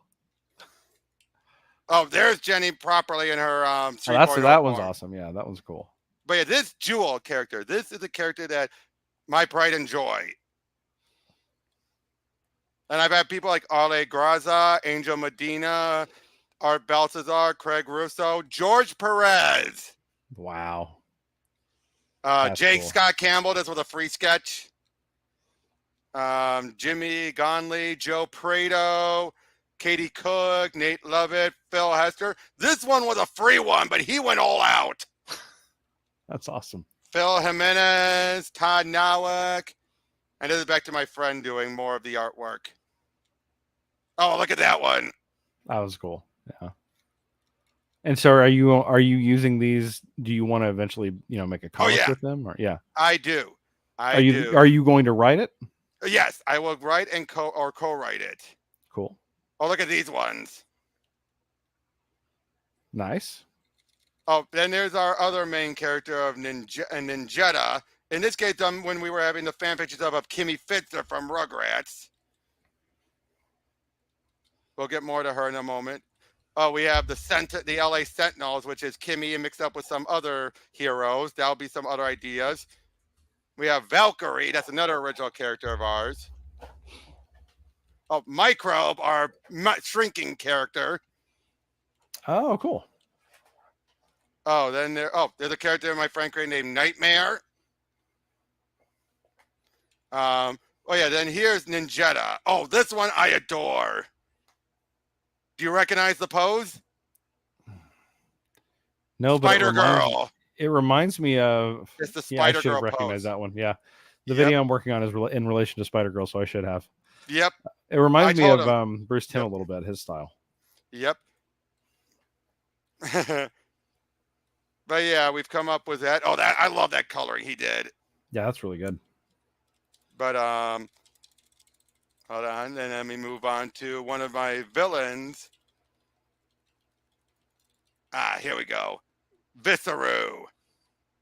Oh, there's Jenny properly in her Oh, 3.0 that one's form. awesome. Yeah, that one's cool. But yeah, this Jewel character, this is a character that my pride and joy. And I've had people like Ale Graza, Angel Medina, Art Baltazar, Craig Russo, George Perez, Wow. That's Jake cool. Scott Campbell. This was a free sketch. Jimmy Gonley, Joe Prado, Katie Cook, Nate Lovett, Phil Hester. This one was a free one, but he went all out. That's awesome. Phil Jimenez, Todd Nowak. And this is back to my friend doing more of the artwork. Oh, look at that one. That was cool. Yeah. And so are you using these? Do you want to eventually, make a comic yeah. with them? Or yeah. I do. Are you going to write it? Yes, I will write and co-write it. Cool. Oh, look at these ones. Nice. Oh, then there's our other main character of Ninjetta. In this case, when we were having the fan pictures of Kimmy Fitzer from Rugrats. We'll get more to her in a moment. Oh, we have the LA Sentinels, which is Kimmy mixed up with some other heroes. That'll be some other ideas. We have Valkyrie. That's another original character of ours. Oh, Microbe, our shrinking character. Oh, cool. Oh, then there's a character in my friend created named Nightmare. Oh yeah, then here's Ninjetta. Oh, this one I adore. Do you recognize the pose? No, Spider Girl. It reminds me of. It's the Yeah, I Spider should have Girl recognized pose. that one. Yeah, the Yep. video I'm working on is in relation to Spider Girl, so I should have. Yep. It reminds me told of Bruce Timm Yep. a little bit, his style. Yep. But yeah, we've come up with that. Oh, I love that coloring he did. Yeah, that's really good. But hold on, and then let me move on to one of my villains. Here we go. Visceru.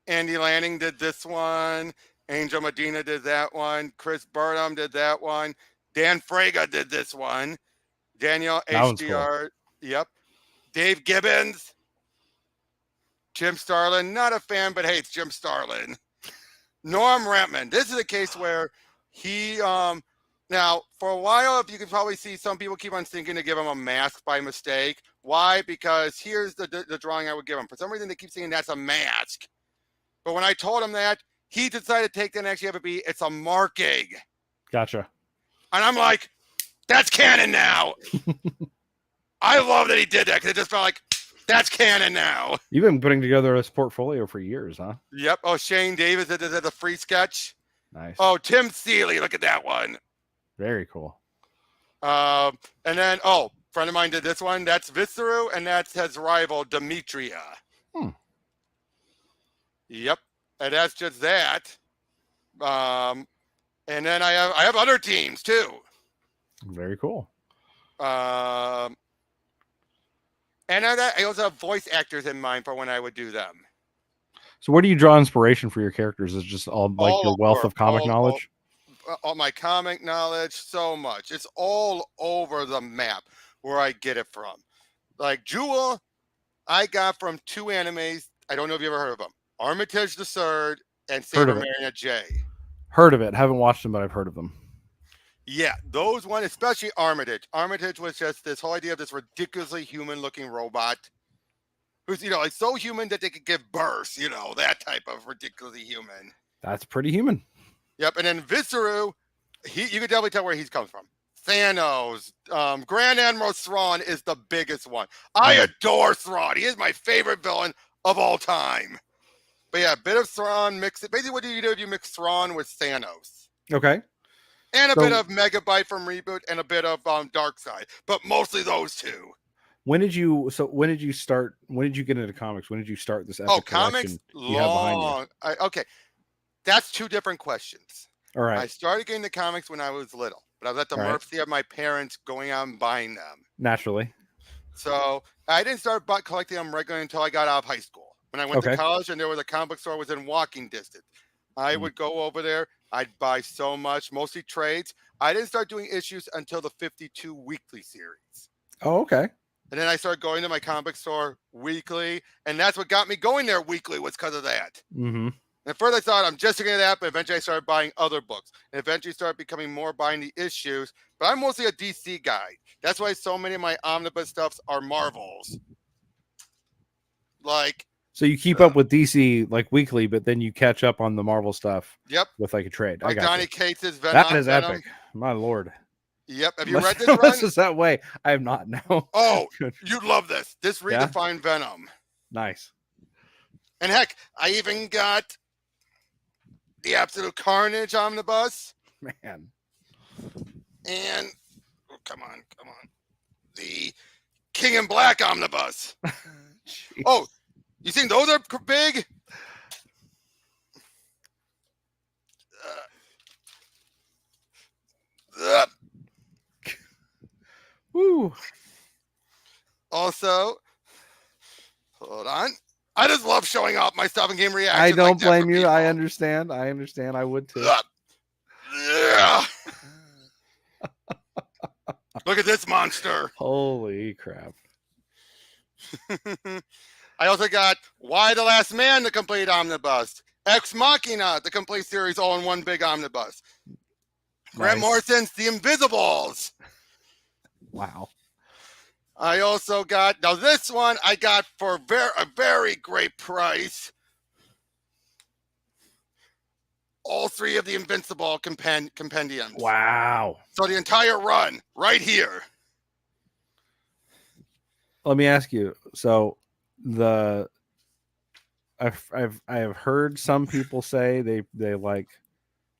Andy Lanning did this one. Angel Medina did that one. Chris Burnham did that one. Dan Fraga did this one. Daniel HDR. Cool. Yep. Dave Gibbons. Jim Starlin. Not a fan, but hey, it's Jim Starlin. Norm Rampman. This is a case where he now for a while, if you can probably see, some people keep on thinking to give him a mask by mistake. Why? Because here's the drawing I would give him. For some reason, they keep saying that's a mask. But when I told him that, he decided to take that and actually have it be it's a marking. Gotcha. And I'm like, that's canon now. I love that he did that because it just felt like that's canon now. You've been putting together this portfolio for years, huh? Yep. Oh, Shane Davis did a free sketch. Nice. Oh, Tim Seeley, look at that one. Very cool. And then, friend of mine did this one. That's Visceru, and that's his rival, Demetria. Yep. And that's just that. And then I have other teams too. Very cool. And I also have voice actors in mind for when I would do them. So where do you draw inspiration for your characters? Is it just all your wealth of comic knowledge? All my comic knowledge, so much. It's all over the map where I get it from. Like Jewel, I got from two animes. I don't know if you ever heard of them. Armitage the Third and Saber Marionette J. Heard of it. Haven't watched them, but I've heard of them. Yeah, those one, especially Armitage. Armitage was just this whole idea of this ridiculously human-looking robot who's, like so human that they could give birth, that type of ridiculously human. That's pretty human. Yep, and then Visceru, you can definitely tell where he's comes from. Thanos, Grand Admiral Thrawn is the biggest one. I adore Thrawn. He is my favorite villain of all time. But yeah, a bit of Thrawn, mix it. Basically, what do you do if you mix Thrawn with Thanos? Okay. And a bit of Megabyte from Reboot and a bit of Darkseid, but mostly those two. When did you start? When did you get into comics? When did you start this epic comics you have behind you? Okay, that's two different questions. All right. I started getting the comics when I was little, but I was at the All right. mercy of my parents going out and buying them. Naturally. So I didn't start collecting them regularly until I got out of high school. When I went to Okay. college and there was a comic book store within walking distance, I would go over there. I'd buy so much, mostly trades. I didn't start doing issues until the 52 weekly series. Oh, okay. And then I started going to my comic book store weekly. And that's what got me going there weekly was because of that. Mm-hmm. At first I thought I'm just going to that, but eventually I started buying other books. And eventually started becoming more buying the issues. But I'm mostly a DC guy. That's why so many of my omnibus stuffs are Marvels. Like, so you keep up with DC like weekly, but then you catch up on the Marvel stuff. Yep. With like a trade. Like I got Donny you. Cates's Venom. That is epic. My lord. Yep. Have you read this run? Is that way? I have not. No. Oh, you'd love this. This redefined Venom. Nice. And heck, I even got the Absolute Carnage omnibus. Man. And come on. The King in Black omnibus. Oh, you think those are big? Woo. Also, hold on. I just love showing off my stuff and game reactions. I don't like that blame for you. people. I understand. I would too. Yeah. Look at this monster. Holy crap. I also got Why the Last Man, the complete omnibus. Ex Machina, the complete series, all in one big omnibus. Grant Morrison's The Invisibles. Wow. I also got, now this one I got for a very great price. All three of the Invincible compendiums. Wow. So the entire run right here. Let me ask you. So I've heard some people say they like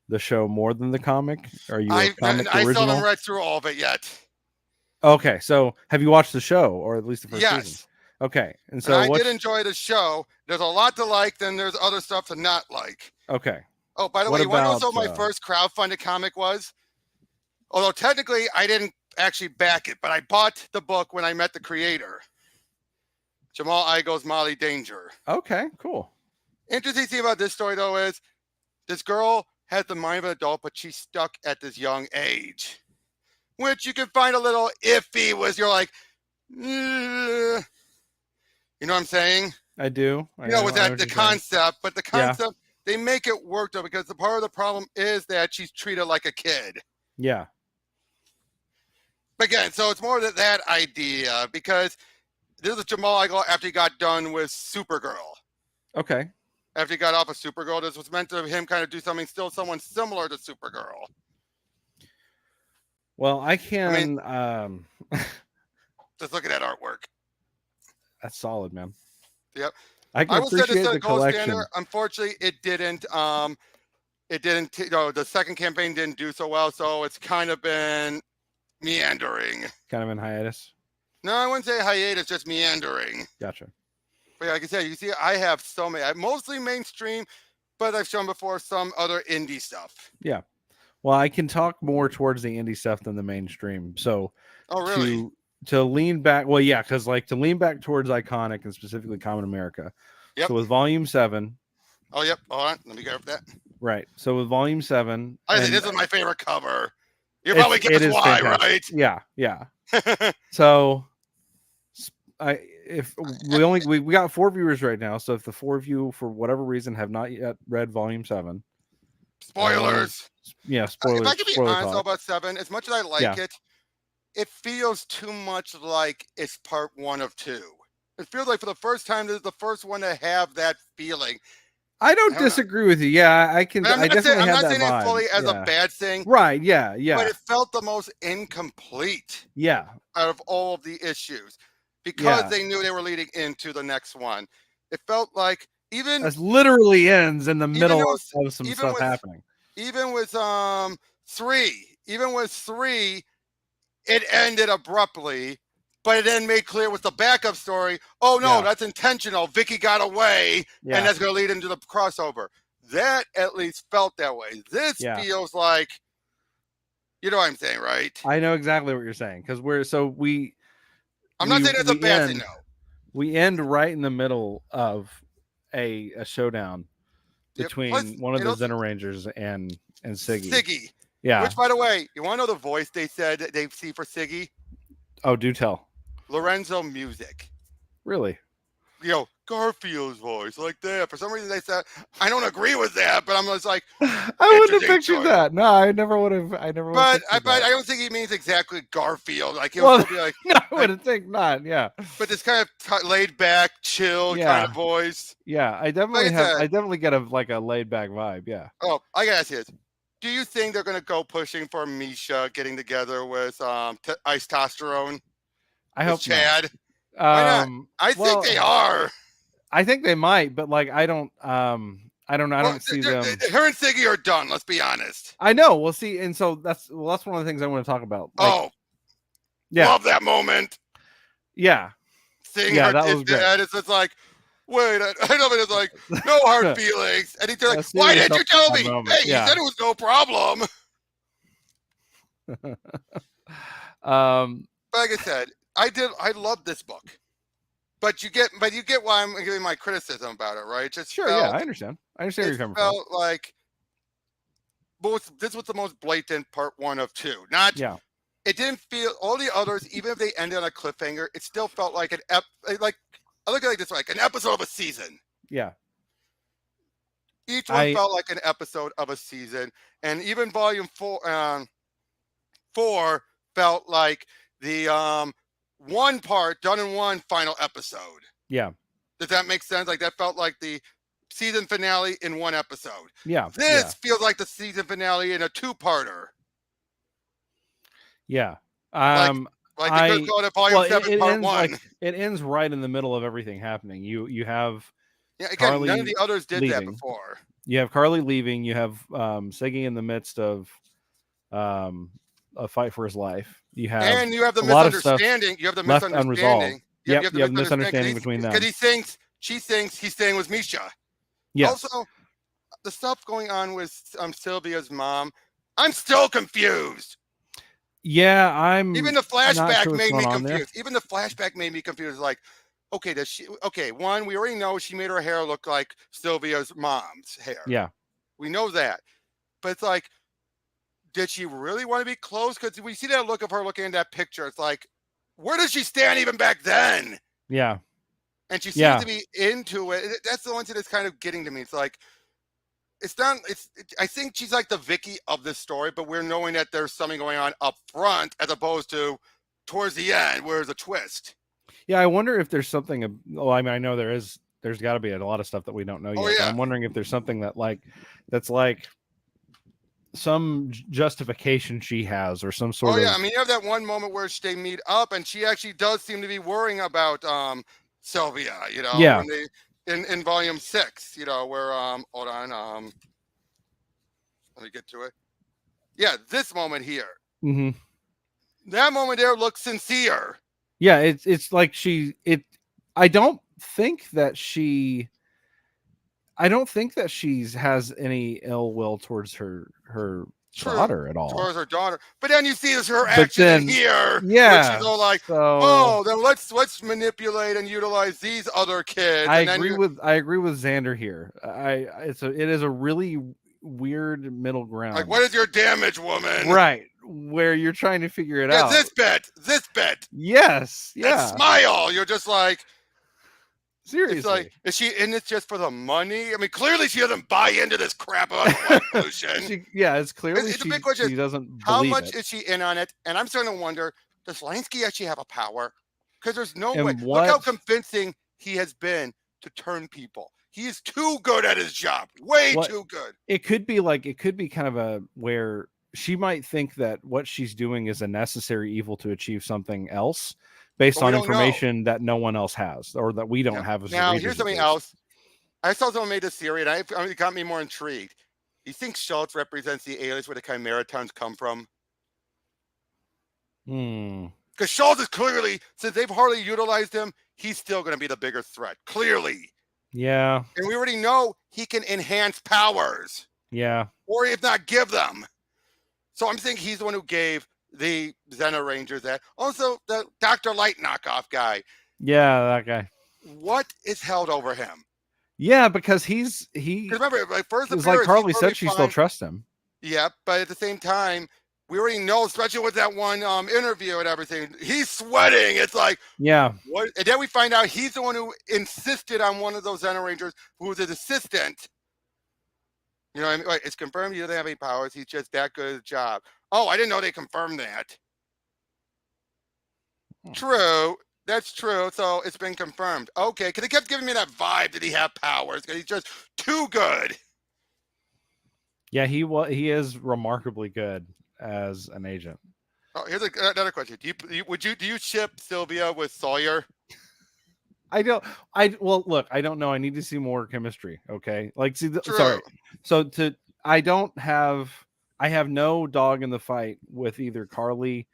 the show more than the comic. Are you a comic I original? still haven't read through all of it yet. Okay, so have you watched the show, or at least the first season? Okay, and so I did enjoy the show. There's a lot to like, then there's other stuff to not like. Okay. Oh, by the way, you want to know what my first crowdfunded comic was? Although technically I didn't actually back it, but I bought the book when I met the creator. Jamal Igo's Molly Danger. Okay, cool. Interesting thing about this story, though, is this girl has the mind of an adult, but she's stuck at this young age. Which you can find a little iffy was you're like, you know what I'm saying? I do. With that the concept, but the concept, they make it work, though, because the part of the problem is that she's treated like a kid. Yeah. But again, so it's more that idea, because this is Jamal Igo after he got done with Supergirl. Okay. After he got off of Supergirl, this was meant to him kind of do something someone similar to Supergirl. Well, I can just look at that artwork. That's solid, man. Yep. I can appreciate the collection. Standard. Unfortunately, it didn't. The second campaign didn't do so well, so it's kind of been meandering. Kind of in hiatus. No, I wouldn't say hiatus, just meandering. Gotcha. But like I said, you see, I have so many. Mostly mainstream, but I've shown before some other indie stuff. Yeah. Well, I can talk more towards the indie stuff than the mainstream. So, oh really? To lean back, well, yeah, because to lean back towards iconic and specifically Kamen America. Yep. So with Volume 7. Oh, yep. Hold on, let me go over that. Right. So with Volume 7, I think this is my favorite cover. You probably guess why, fantastic. Right? Yeah. So, we got 4 viewers right now. So if the 4 of you, for whatever reason, have not yet read Volume 7, spoilers. Spoilers. If I can be honest about 7, as much as I like it, it feels too much like it's part 1 of 2. It feels like for the first time, this is the first one to have that feeling. I don't disagree with you. Yeah, I can. I'm not saying it fully as a bad thing. Right. Yeah. But it felt the most incomplete. Yeah. Out of all of the issues, because they knew they were leading into the next one. It felt like it literally ends in the middle of some stuff happening. Even with 3, it ended abruptly. But it then made clear with the backup story, oh no, that's intentional. Vicky got away, and that's going to lead into the crossover. That at least felt that way. This Yeah. feels like, you know what I'm saying, right? I know exactly what you're saying because I'm not saying it's a bad thing, no. we end right in the middle of a showdown Yep. Plus, between one of it the also Zen Rangers and Siggy. Siggy. Yeah. Which, by the way, you want to know the voice they said that they see for Siggy? Oh, do tell. Lorenzo Music. Really? Garfield's voice, like that. For some reason, they said, I don't agree with that, but I'm just like, I wouldn't have interesting pictured choice. that. No, I never would have. I never would have pictured But that. I don't think he means exactly Garfield. Like, he'll Well, still be like, no, I would think not. Yeah. but this kind of laid back, chill kind Yeah. of voice. Yeah. I Like definitely I have. said, I definitely get a laid back vibe. Yeah. oh, I gotta ask you this. Do you think they're going to go pushing for Misha getting together with Ice-Testosterone, I with hope not. Chad? Why not? I think Well, they are. I think they might, but like I don't know. I Well, don't see them. her and Siggy are done. Let's be honest. I know. We'll see, and so that's one of the things I want to talk about. Like, Oh, yeah, love that moment. yeah, Seeing yeah. her That was great. dad, it's just like, wait, I know it's like, no hard feelings. And he's like, Let's see why yourself didn't you tell in me? that moment. Hey, Yeah. you said it was no problem. Like I said, I love this book. But you get why I'm giving my criticism about it, right? It just Sure, felt, yeah, I understand. I understand where it you're coming from. felt like this was the most blatant part 1 of 2. Not Yeah, it didn't feel all the others, even if they ended on a cliffhanger, it still felt like like I look at it like this, like an episode of a season. yeah. Each one felt like an episode of a season, and even volume 4 felt like the one part done in one final episode. Yeah. Does that make sense? Like that felt like the season finale in one episode. Yeah. This feels like the season finale in a 2-parter. Yeah. Like they could call it volume 7 part ends 1. like it ends right in the middle of everything happening. You have Again, Carly none of the others did that leaving. before. You have Carly leaving. You have Siggy in the midst of a fight for his life. You have you have the a lot of misunderstanding. You have the left misunderstanding. unresolved. You Yep, have the you have misunderstanding between them. Because she thinks he's staying with Misha. Yes. Also, the stuff going on with Sylvia's mom, I'm still confused. Yeah, even the flashback sure made me confused. Even the flashback made me confused. Like, okay, does she? Okay, one, we already know she made her hair look like Sylvia's mom's hair. Yeah, we know that. But it's like, did she really want to be close? Because we see that look of her looking at that picture. It's like, where does she stand even back then? Yeah. And she seems to be into it. That's the one thing that's kind of getting to me. It's like, it's not. I think she's like the Vicky of this story, but we're knowing that there's something going on up front as opposed to towards the end, where there's a twist. Yeah, I wonder if there's something. Well, I mean, I know there is. There's got to be a lot of stuff that we don't know yet. Yeah. But I'm wondering if there's something that's like some justification she has, or some sort of. Oh yeah, I mean, you have that one moment where they meet up, and she actually does seem to be worrying about Sylvia. Yeah. When they in volume 6, where hold on, let me get to it. Yeah, this moment here. Mm-hmm. That moment there looks sincere. Yeah, it's like I don't think that she has any ill will towards her daughter at all. Towards her daughter. But then you see her action here. Yeah. Where she's all like, then let's manipulate and utilize these other kids. I agree with Xander here. It is a really weird middle ground. Like, what is your damage, woman? Right. Where you're trying to figure it out. This bit. Yes. Yeah. That smile. You're just like, seriously. It's like, is she in this just for the money? I mean, clearly she doesn't buy into this crap about light pollution. It's clearly it's a big question. She doesn't believe how much it. is she in on it? And I'm starting to wonder, does Lansky actually have a power? Because there's no way. What? Look how convincing he has been to turn people. He is too good at his job. Way too good. It could be kind of where she might think that what she's doing is a necessary evil to achieve something else, based on information that no one else has, or that we don't have. Now, here's something else. I saw someone made this theory, and it got me more intrigued. You think Schultz represents the aliens where the Chimeratons come from? Because Schultz is clearly, since they've hardly utilized him, he's still going to be the bigger threat. Clearly. Yeah. And we already know he can enhance powers, Yeah. or if not give them. So I'm thinking he's the one who gave the Xena Rangers that. Also, the Dr. Light knockoff guy. Yeah, that guy. What is held over him? Yeah, because he Because remember, like first because like appearance, he's Carly totally said, she still fine. trusts him. Yeah, but at the same time, we already know, especially with that one interview and everything, he's sweating. It's like, Yeah. what? And then we find out he's the one who insisted on one of those Xena Rangers who was his assistant. You know what I mean? Like, it's confirmed he doesn't have any powers. He's just that good at the job. Oh, I didn't know they confirmed that. True. That's true. So it's been confirmed. Okay, because he kept giving me that vibe that he had powers because he's just too good. Yeah, he is remarkably good as an agent. Oh, here's another question. Do you ship Sylvia with Sawyer? Well, look, I don't know. I need to see more chemistry. Okay. Like, True. sorry. So I have no dog in the fight with either Carly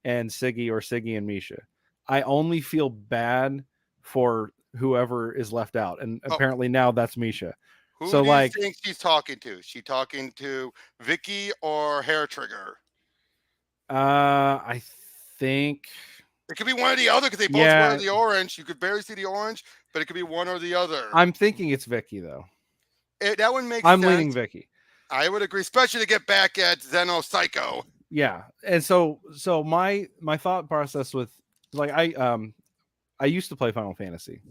and Siggy or Siggy and Misha. I only feel bad for whoever is left out. And Oh, apparently now that's Misha. who So do you like, think she's talking to? She talking to Vicky or Hair Trigger? I think, It could be one or the other because they both wear yeah, the orange. You could barely see the orange, but it could be one or the other. I'm thinking it's Vicky though. That would make I'm sense. leaning Vicky. I would agree, especially to get back at Xeno Psycho. Yeah. And so my thought process with, like, I used to play Final Fantasy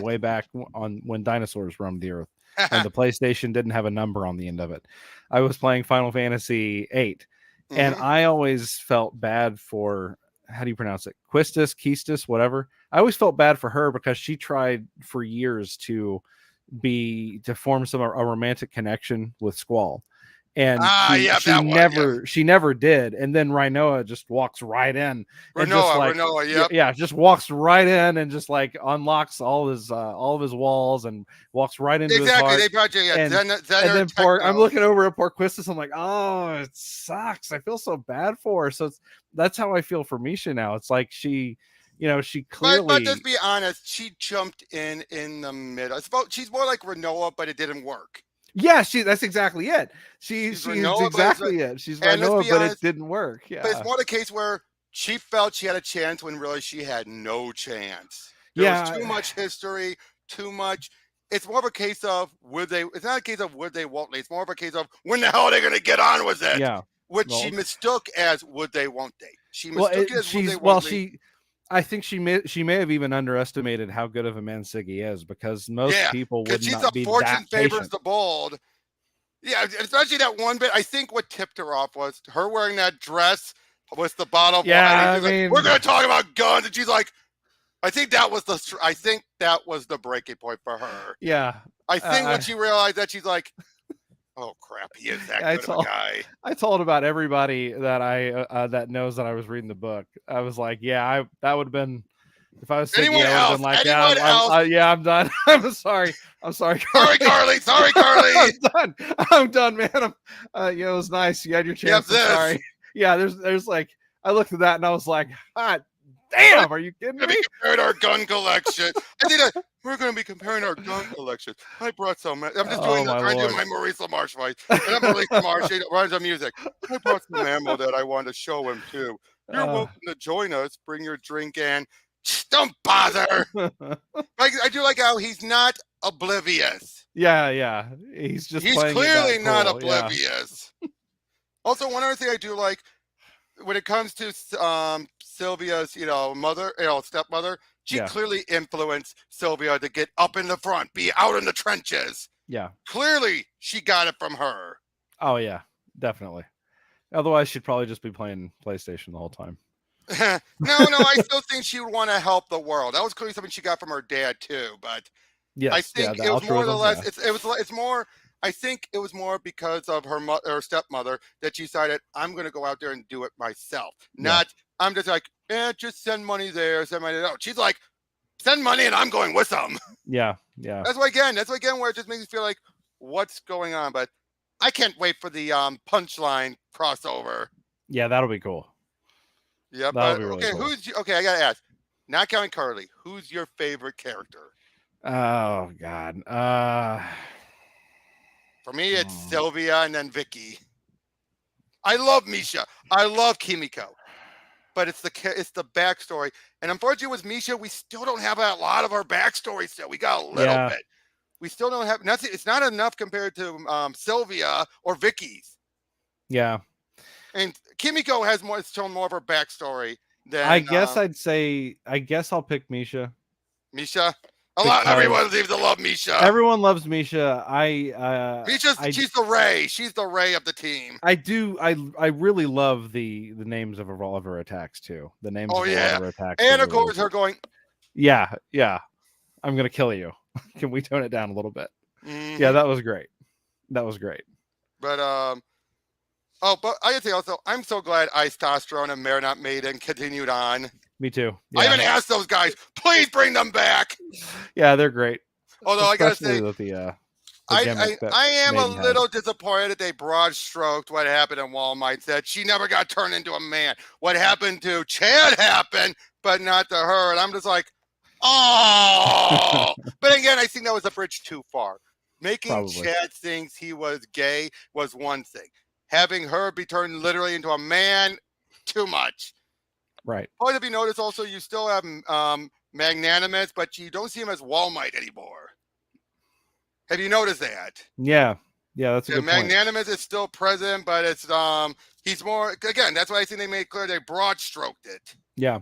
way back on when dinosaurs roamed the earth and the PlayStation didn't have a number on the end of it. I was playing Final Fantasy 8 and I always felt bad for, how do you pronounce it? Quistis, whatever. I always felt bad for her because she tried for years to form a romantic connection with Squall. And she never did. And then Rhinoa just walks right in and just walks right in and just like unlocks all of his walls and walks right into his heart. They brought you, and then I'm looking over at poor Quistis. I'm like, oh, it sucks. I feel so bad for her. So that's how I feel for Misha now. It's like she clearly. But let's be honest, she jumped in the middle. She's more like Renoa, but it didn't work. Yeah, that's exactly it. She's exactly it. She's Rhinoa, but it didn't work. Yeah. But it's more the case where she felt she had a chance when really she had no chance. There was too much history, too much. It's more of a case of it's not a case of would they, won't they. It's more of a case of when the hell are they going to get on with it? Yeah. Which she mistook as would they, won't they. She mistook it as would they, won't they. I think she may have even underestimated how good of a man Siggy is because most people would not be that patient. Fortune favors the bold. Yeah, especially that one bit. I think what tipped her off was her wearing that dress with the bottle of wine. I mean, we're going to talk about guns, and she's like, I think that was the breaking point for her. Yeah, I think when she realized that, she's like, oh crap, he is that good of a guy. I told about everybody that that knows that I was reading the book. I was like, that would have been, if I was Siggy, I would have been like, I'm done. I'm sorry. Carly. Sorry, Carly. I'm done, man. It was nice. You had your chance. I'm sorry. Yeah, there's like, I looked at that and I was like, damn, are you kidding me? Comparing our gun collection. We're going to be comparing our gun collection. I brought some. I'm just trying to do my Maurice LaMarche voice. And I'm Maurice LaMarche. He runs on music. I brought some ammo that I want to show him too. You're welcome to join us. Bring your drink and don't bother. I do like how he's not oblivious. Yeah. He's clearly not oblivious. Also, one other thing I do like when it comes to Sylvia's, mother, stepmother, she clearly influenced Sylvia to get up in the front, be out in the trenches. Yeah. Clearly, she got it from her. Oh, yeah, definitely. Otherwise, she'd probably just be playing PlayStation the whole time. No, I still think she would want to help the world. That was clearly something she got from her dad, too. But I think it was more or less, it's more, I think it was more because of her stepmother that she decided, I'm going to go out there and do it myself. Not, I'm just like, just send money there, send money there. She's like, send money and I'm going with them. Yeah. That's why again, where it just makes me feel like, what's going on? But I can't wait for the punchline crossover. Yeah, that'll be cool. Yeah, but really cool. I gotta ask, not counting Carly, who's your favorite character? Oh God. For me, it's hmm. Sylvia and then Vicky. I love Misha. I love Kimiko. But it's the backstory. And unfortunately, with Misha, we still don't have a lot of our backstory still. We got a little Yeah. bit. We still don't have. It's not enough compared to Sylvia or Vicky's. Yeah. And Kimiko has more. It's shown more of her backstory I than guess I'd say. I guess I'll pick Misha Misha. A lot. because Everyone seems to love Misha. everyone loves Misha. She's the Ray. She's the Ray of the team. I do. I really love the names of all of her attacks too. The names Oh of a lot yeah. of her attacks are And of really. course, her going. Yeah. Yeah. I'm gonna kill you. Can we tone it down a little bit? Yeah, Mm-hmm. that was great. That was great. But Oh, but I gotta say also, I'm so glad Ice Testosterone and Marinette Maiden continued on. Me too. I Yeah. even asked those guys, please bring them back. Yeah, they're great. Although I gotta Especially say, with the gimmick that I am a Maiden has. little disappointed that they broad stroked what happened in Walmart. Said she never got turned into a man. What happened to Chad happened, but not to her. And I'm just like, oh. But again, I think that was a bridge too far. Making Probably. Chad think he was gay was one thing. Having her be turned literally into a man, too much. Right. Point to be noticed also, you still have Magnanimous, but you don't see him as Walmart anymore. Have you noticed that? Yeah. Yeah, that's a good point. Magnanimous is still present, but it's he's more, again, that's why I think they made clear they broad stroked it. Yeah.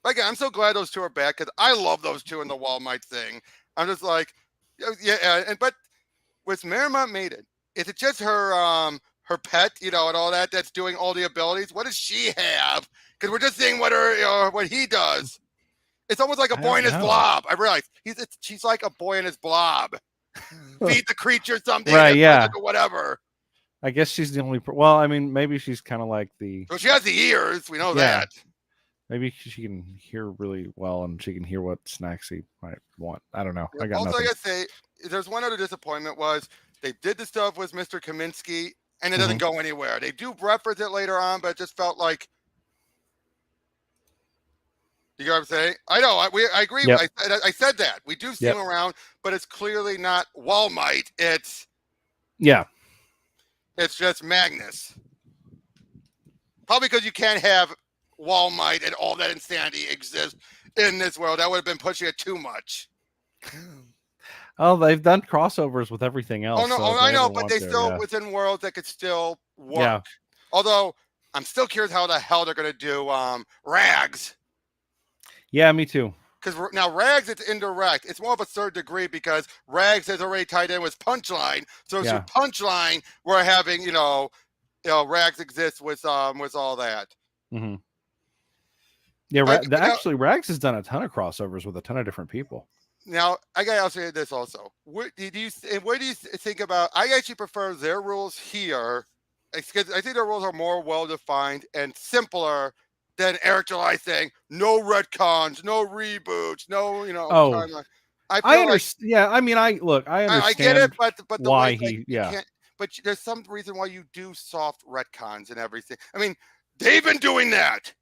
But again, I'm so glad those two are back because I love those two in the Walmart thing. I'm just like, yeah, and but with Marymount Maiden, is it just her pet, and all that that's doing all the abilities? What does she have? Because we're just seeing what he does. It's almost like a I boy don't in his know. blob. I realize she's like a boy in his blob. Feed the creature something, Right, yeah. or whatever. I guess she's the only. Well, I mean, maybe she's kind of like the. So she has the ears. We know Yeah. that. Maybe she can hear really well, and she can hear what snacks he might want. I don't know. I got Also, nothing. I gotta say, there's one other disappointment was they did the stuff with Mr. Kaminsky, and it doesn't go anywhere. They do reference it later on, but it just felt like. You know what I'm saying? I know. I agree. Yep. I said that. We do see him around, but it's clearly not Walmart. It's just Magnus. Probably because you can't have Walmart and all that insanity exist in this world. That would have been pushing it too much. Oh, they've done crossovers with everything else. Oh no, so I know, but they still within worlds that could still work. Yeah. Although I'm still curious how the hell they're gonna do Rags. Yeah, me too. Because now Rags, it's indirect. It's more of a third degree because Rags is already tied in with Punchline. So through Punchline, we're having Rags exists with all that. Mm-hmm. Yeah, actually, Rags has done a ton of crossovers with a ton of different people. Now, I gotta also say this also. What do you think about? I actually prefer their rules here, because I think their rules are more well defined and simpler than Eric July saying no retcons, no reboots, no timeline. I understand. Yeah, I mean, I understand. I get it, but the why way you can't. But there's some reason why you do soft retcons and everything. I mean, they've been doing that.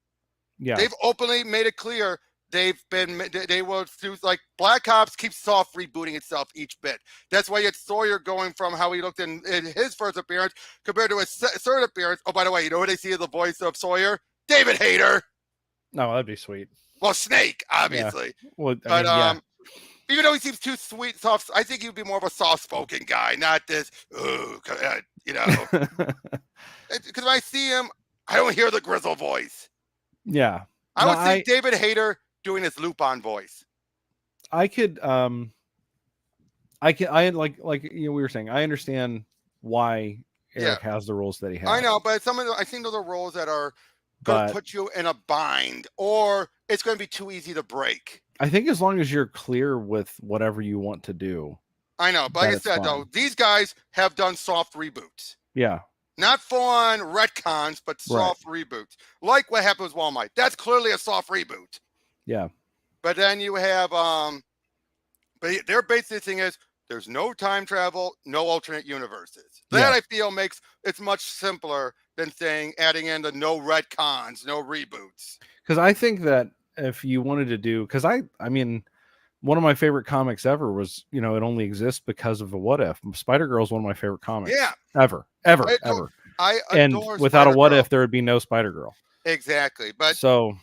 Yeah, they've openly made it clear. They will do, like, Black Ops keeps soft rebooting itself each bit. That's why it's Sawyer going from how he looked in his first appearance compared to his third appearance. Oh, by the way, you know what they see as the voice of Sawyer? David Hayter. No, that'd be sweet. Well, Snake, obviously. Yeah. Well, even though he seems too sweet, soft, I think he'd be more of a soft-spoken guy, not this, Because when I see him, I don't hear the grizzle voice. Yeah. I would say David Hayter doing his Lupin voice. I like we were saying, I understand why Eric has the rules that he has. I know, but I think those are rules that are going to put you in a bind, or it's going to be too easy to break. I think as long as you're clear with whatever you want to do. I know, but like I said, though, these guys have done soft reboots. Yeah. Not full-on retcons, but soft reboots. Like what happened with Walmart. That's clearly a soft reboot. Yeah. But then you have, but their basic thing is there's no time travel, no alternate universes. That I feel makes it's much simpler than saying adding in the no retcons, no reboots. Because I think that if you wanted to do, because I mean, one of my favorite comics ever was, it only exists because of the What If. Spider-Girl is one of my favorite Yeah, comics ever, ever, I adore, ever. I And adore without a Spider What Girl. If, there would be no Spider-Girl. Exactly, but So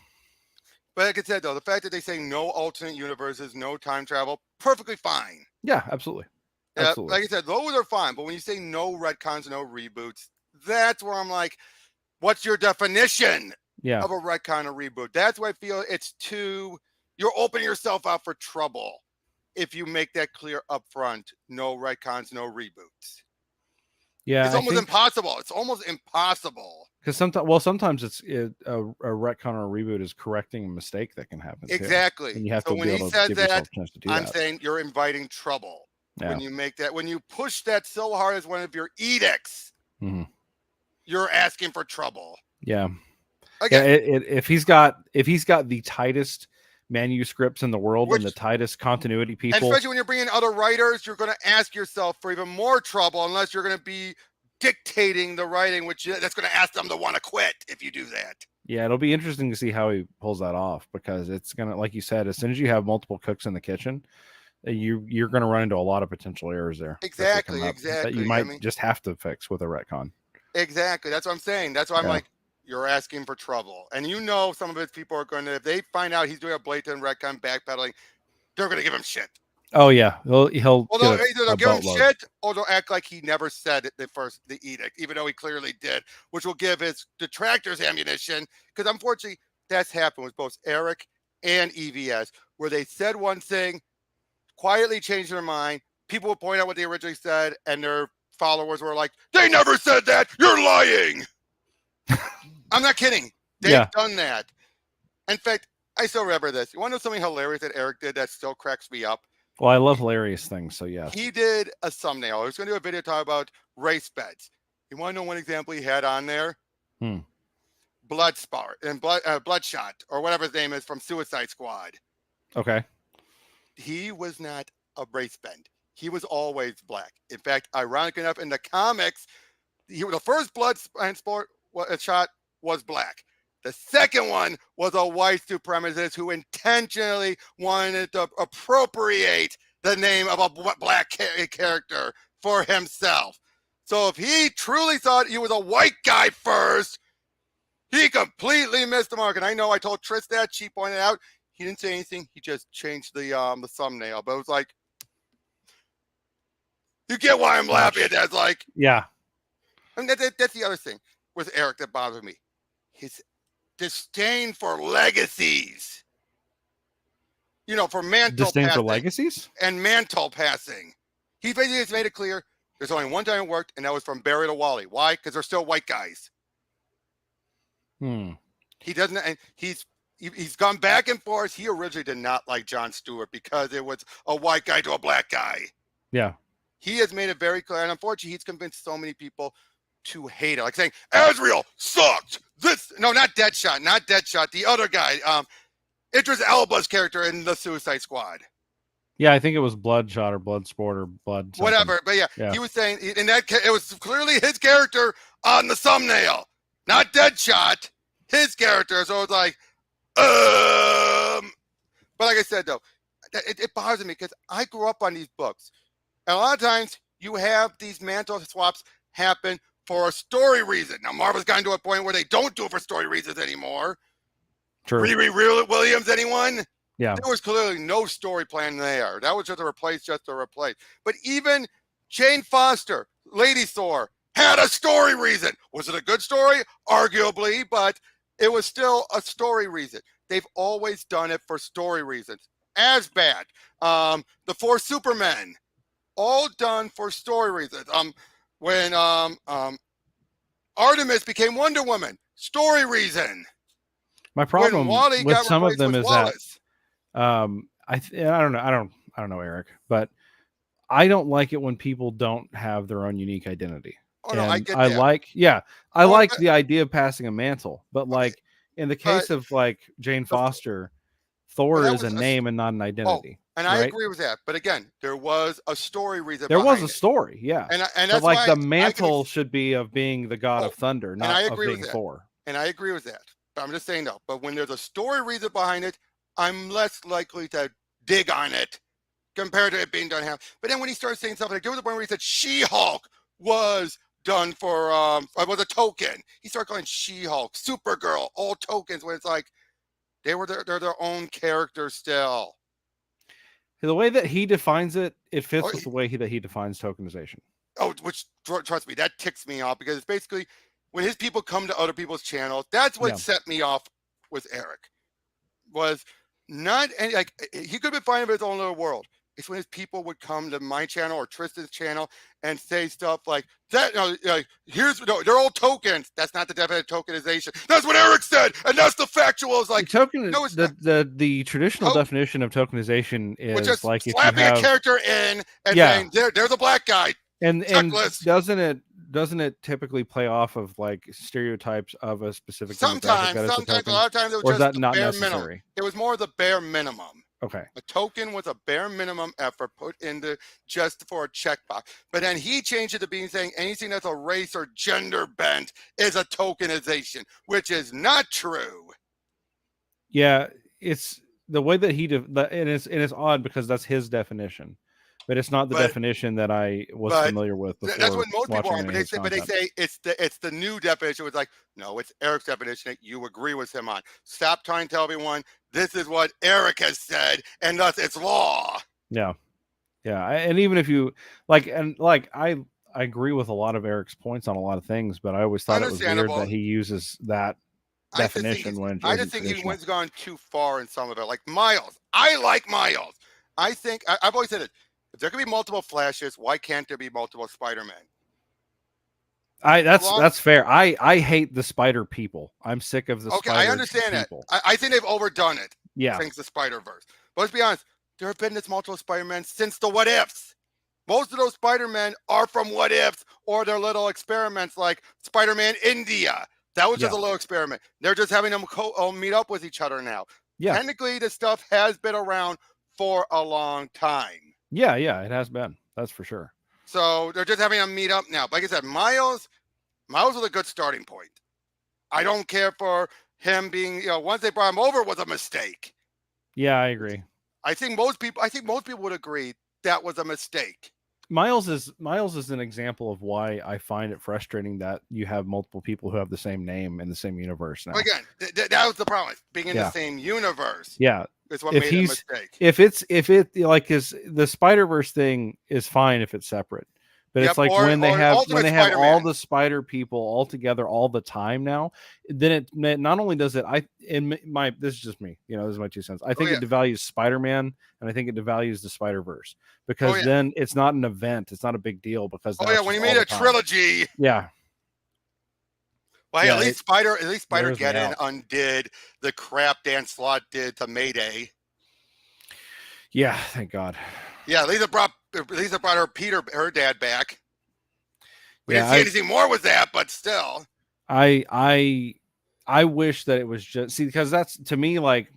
like I said though, the fact that they say no alternate universes, no time travel, perfectly fine. yeah, absolutely, Yeah, absolutely. like I said, those are fine. But when you say no retcons, no reboots, that's where I'm like, what's your definition Yeah, of a retcon or reboot? That's why I feel it's too. You're opening yourself up for trouble if you make that clear up front. No retcons, no reboots. yeah. It's I almost think impossible. It's almost impossible. because sometimes a retcon or a reboot is correcting a mistake that can happen too, Exactly. and you have So to when be he able to says give that, yourself a chance to do I'm that. saying you're inviting trouble. Yeah. When you make that, when you push that so hard as one of your edicts, Mm-hmm. you're asking for trouble. Yeah. Yeah. Again, If he's got the tightest manuscripts in the world and the which, tightest continuity and people, especially when you're bringing other writers, you're going to ask yourself for even more trouble unless you're going to be dictating the writing, which that's going to ask them to want to quit if you do that. yeah, it'll be interesting to see how he pulls that off, because it's gonna, like you said, as soon as you have multiple cooks in the kitchen, you're gonna run into a lot of potential errors there that could come Exactly, up that you exactly. I might mean, just have to fix with a retcon. exactly. That's what I'm saying. That's why I'm Yeah. like, you're asking for trouble. And some of his people are going to, if they find out he's doing a blatant retcon backpedaling, they're going to give him shit. Oh yeah, he'll Well, get either they'll a give him boatload. shit or they'll act like he never said it the edict, even though he clearly did, which will give his detractors ammunition. Because unfortunately, that's happened with both Eric and EVS, where they said one thing, quietly changed their mind. People would point out what they originally said, and their followers were like, "They never said that. You're lying." I'm not kidding. They've Yeah. done that. In fact, I still remember this. You want to know something hilarious that Eric did that still cracks me up? Well, I love hilarious things, so yes. He did a thumbnail. He was going to do a video talking about race beds. You want to know one example he had on there? Hmm. Bloodshot, or whatever his name is from Suicide Squad. Okay. He was not a race bend. He was always black. In fact, ironic enough, in the comics, the first blood sport shot was black. The second one was a white supremacist who intentionally wanted to appropriate the name of a black character for himself. So if he truly thought he was a white guy first, he completely missed the mark. And I know I told Tris that. She pointed out he didn't say anything. He just changed the thumbnail. But it was like, you get why I'm laughing at that. It's like, yeah. And that's the other thing with Eric that bothers me. His disdain for legacies. For mantle Disdain passing. for legacies? And mantle passing. He basically has made it clear there's only one time it worked, and that was from Barry to Wally. Why? Because they're still white guys. He doesn't, and he's gone back and forth. He originally did not like Jon Stewart because it was a white guy to a black guy. Yeah. He has made it very clear, and unfortunately, he's convinced so many people to hate it, like saying Azrael sucked. Not Deadshot, the other guy, Idris Elba's character in the Suicide Squad. Yeah, I think it was Bloodshot or Bloodsport or Blood something. Whatever, but yeah, he was saying in that it was clearly his character on the thumbnail, not Deadshot, his character. So it's like, but like I said though, it bothers me because I grew up on these books, and a lot of times you have these mantle swaps happen for a story reason. Now Marvel's gotten to a point where they don't do it for story reasons anymore. True. Riri Williams, anyone? Yeah. There was clearly no story plan there. That was just to replace. But even Jane Foster, Lady Thor, had a story reason. Was it a good story? Arguably, but it was still a story reason. They've always done it for story reasons. As bad. The Four Supermen, all done for story reasons. When Artemis became Wonder Woman, story reason. My problem with some of them is Wallace. that I don't know, Eric, but I don't like it when people don't have their own unique identity. Oh no, I get that. I like the idea of passing a mantle, but like in the case of like Jane Foster, Thor is a name and not an identity. And I agree with that. But again, there was a story reason. There was a story, yeah. And that's but like why the mantle should be of being the god of thunder, not of being Thor. And I agree with that. But I'm just saying though, but when there's a story reason behind it, I'm less likely to dig on it compared to it being done half. But then when he started saying stuff like, there was a point where he said She-Hulk was done for was a token. He started calling She-Hulk, Supergirl, all tokens, when it's like they're their own character still. The way that he defines it, it fits Oh, with the way that he defines tokenization. Oh, which trust me, that ticks me off because it's basically when his people come to other people's channels. That's what set me off with Eric. Was not any like he could have been fine in his own little world. It's when his people would come to my channel or Tristan's channel and say stuff like that. They're all tokens. That's not the definition of tokenization. That's what Eric said, and that's the factual. Is like the traditional definition of tokenization is just like slapping a character in and saying there's a black guy. And doesn't it typically play off of like stereotypes of a specific sometimes a lot of times it was just that not bare necessary? Minimum. It was more the bare minimum. Okay. A token was a bare minimum effort put into just for a checkbox. But then he changed it to being saying anything that's a race or gender bent is a tokenization, which is not true. Yeah, it's the way that and it's odd because that's his definition. But it's not the definition that I was familiar with before. That's what most people are. But they say it's the new definition. It's like, no, it's Eric's definition that you agree with him on. Stop trying to tell everyone this is what Eric has said, and thus it's law. Yeah, yeah. And even if you I agree with a lot of Eric's points on a lot of things, but I always thought it was weird that he uses that definition I just think he went gone too far in some of it. Like Miles, I like Miles. I think I've always said it. If there could be multiple Flashes, why can't there be multiple Spider-Men? That's fair. I hate the Spider people. I'm sick of the Spider I understand people. that. I think they've overdone it. Yeah. Thanks to Spider-Verse. But let's be honest, there have been this multiple Spider-Men since the What Ifs. Most of those Spider-Men are from What Ifs or their little experiments like Spider-Man India. That was just a little experiment. They're just having them meet up with each other now. Yeah. Technically, this stuff has been around for a long time. Yeah, it has been. That's for sure. So they're just having them meet up now. Like I said, Miles was a good starting point. I don't care for him being, once they brought him over, it was a mistake. Yeah, I agree. I think most people would agree that was a mistake. Miles is an example of why I find it frustrating that you have multiple people who have the same name in the same universe now. Again, that was the problem. Being in the same universe. Yeah. Is what made it a mistake. If it like the Spider-Verse thing is fine if it's separate. But it's like when they have all the Spider people all together all the time now, then it not only does it this is just me, this is my 2 cents. I think it devalues Spider-Man and I think it devalues the Spider-Verse because then it's not an event, it's not a big deal because when you made a trilogy. Yeah. Well, hey, at least Spider-Geddon undid the crap Dan Slott did to Mayday. Yeah, thank God. Yeah, Lisa brought her dad back. We didn't see anything more with that, but still. I wish that it was just because that's to me like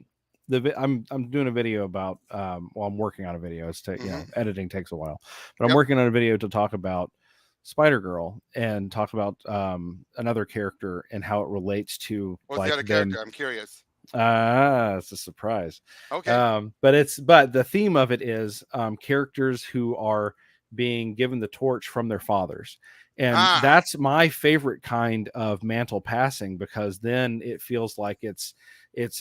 I'm doing a video about I'm working on a video. It's editing takes a while, but I'm working on a video to talk about Spider-Girl and talk about another character and how it relates to what's the other character? I'm curious. It's a surprise. Okay. But the theme of it is characters who are being given the torch from their fathers. And that's my favorite kind of mantle passing because then it feels like it's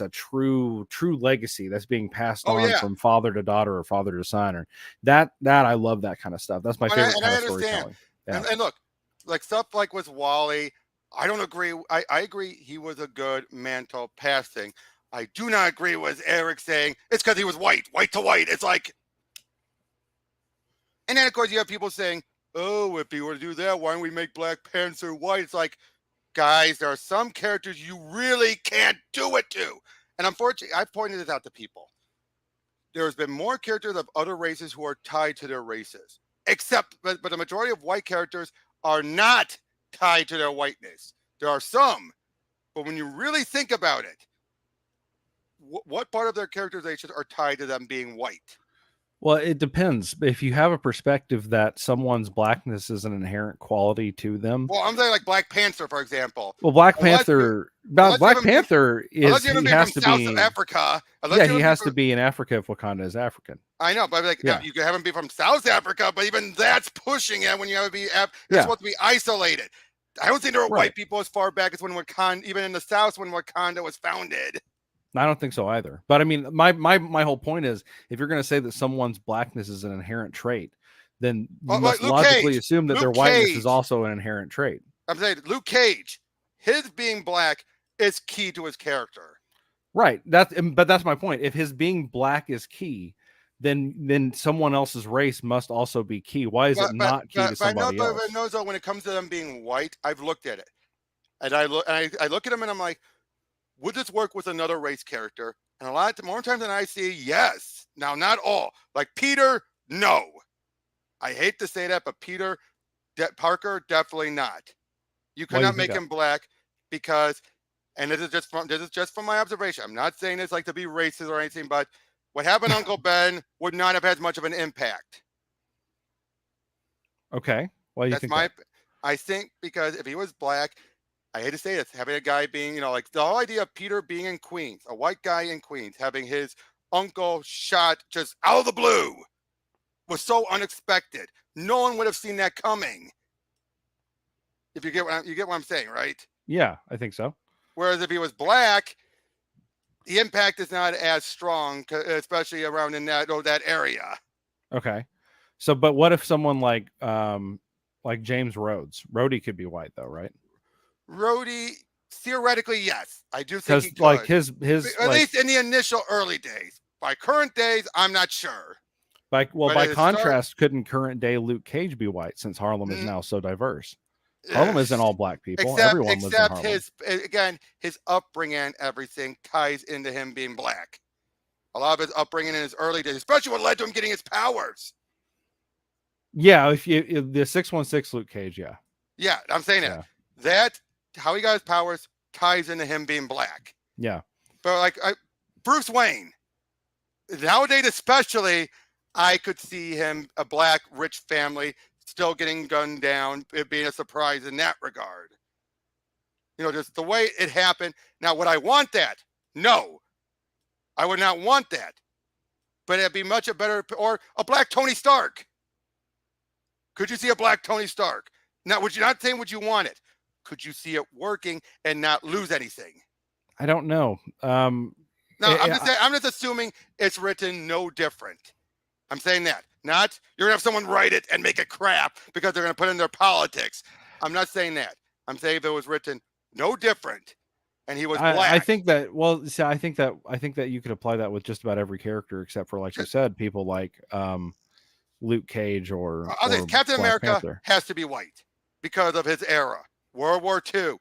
a true legacy that's being passed on from father to daughter or father to son. Or that I love that kind of stuff. That's my favorite kind of storytelling. Yeah. And look, like stuff like with Wally, I don't agree. I agree he was a good mantle passing. I do not agree with Eric saying it's because he was white to white. It's like, and then of course you have people saying, oh, if he were to do that, why don't we make Black Panther white? It's like, guys, there are some characters you really can't do it to. And unfortunately, I've pointed this out to people. There's been more characters of other races who are tied to their races. But the majority of white characters are not tied to their whiteness. There are some, but when you really think about it, what part of their characterizations are tied to them being white? Well, it depends. If you have a perspective that someone's blackness is an inherent quality to them. Well, I'm saying like Black Panther, for example. Well, Black Panther Unless you Black haven't been, Panther unless is you haven't he been from has to South be Africa. Unless yeah, you he haven't been has to from, be in Africa if Wakanda is African. I know, but like Yeah. you haven't been from South Africa, but even that's pushing it when you have to be. It's Yeah. supposed to be isolated. I don't think there were Right. white people as far back as when Wakanda, even in the South, when Wakanda was founded. I don't think so either. But I mean, my whole point is, if you're going to say that someone's blackness is an inherent trait, then you Like must Luke logically Cage. assume that their Luke whiteness is Cage. also an inherent trait. I'm saying Luke Cage. His being black is key to his character. Right. But that's my point. If his being black is key, then someone else's race must also be key. Why is it not key to But I know, somebody else? though when it comes to them being white, I've looked at it, and I look at them and I'm like, would this work with another race character? And a lot more times than I see, yes. Now, not all. Like Peter, no. I hate to say that, but Parker, definitely not. You Why do you cannot think make that? him black because, and this is just from my observation. I'm not saying it's like to be racist or anything, but what happened to Uncle Ben would not have had much of an impact. Okay. Why do you That's think that? I think because if he was black, I hate to say this, having a guy being, like the whole idea of Peter being in Queens, a white guy in Queens, having his uncle shot just out of the blue was so unexpected. No one would have seen that coming. If you get you get what I'm saying, right? Yeah, I think so. Whereas if he was black, the impact is not as strong, especially around in that area. Okay. So, but what if someone like James Rhodes? Rhodey could be white though, right? Rhodey, theoretically, yes, I do think he Because like could. his At like least in the initial early days. By current days, I'm not sure. But by at the start, contrast, couldn't current day Luke Cage be white since Harlem is mm, now so diverse? Harlem ugh, isn't all black people. except Everyone lives in except Harlem. his upbringing and everything ties into him being black. A lot of his upbringing in his early days, especially what led to him getting his powers. Yeah, if the 616 Luke Cage, yeah. Yeah, I'm saying Yeah. that how he got his powers ties into him being black. Yeah. But like Bruce Wayne, nowadays especially, I could see him, a black rich family, still getting gunned down, it being a surprise in that regard. Just the way it happened. Now, would I want that? No, I would not want that. But it'd be much a better, or a black Tony Stark. Could you see a black Tony Stark? Now, would you not saying would you want it? Could you see it working and not lose anything? I don't know. No, I'm just saying, I'm just assuming it's written no different. I'm saying that. Not you're gonna have someone write it and make it crap because they're gonna put in their politics. I'm not saying that. I'm saying if it was written no different and he was black. I think that see, I think that you could apply that with just about every character except for, like you said, people like Luke Cage or Captain Black America Panther. has to be white because of his era. World War II.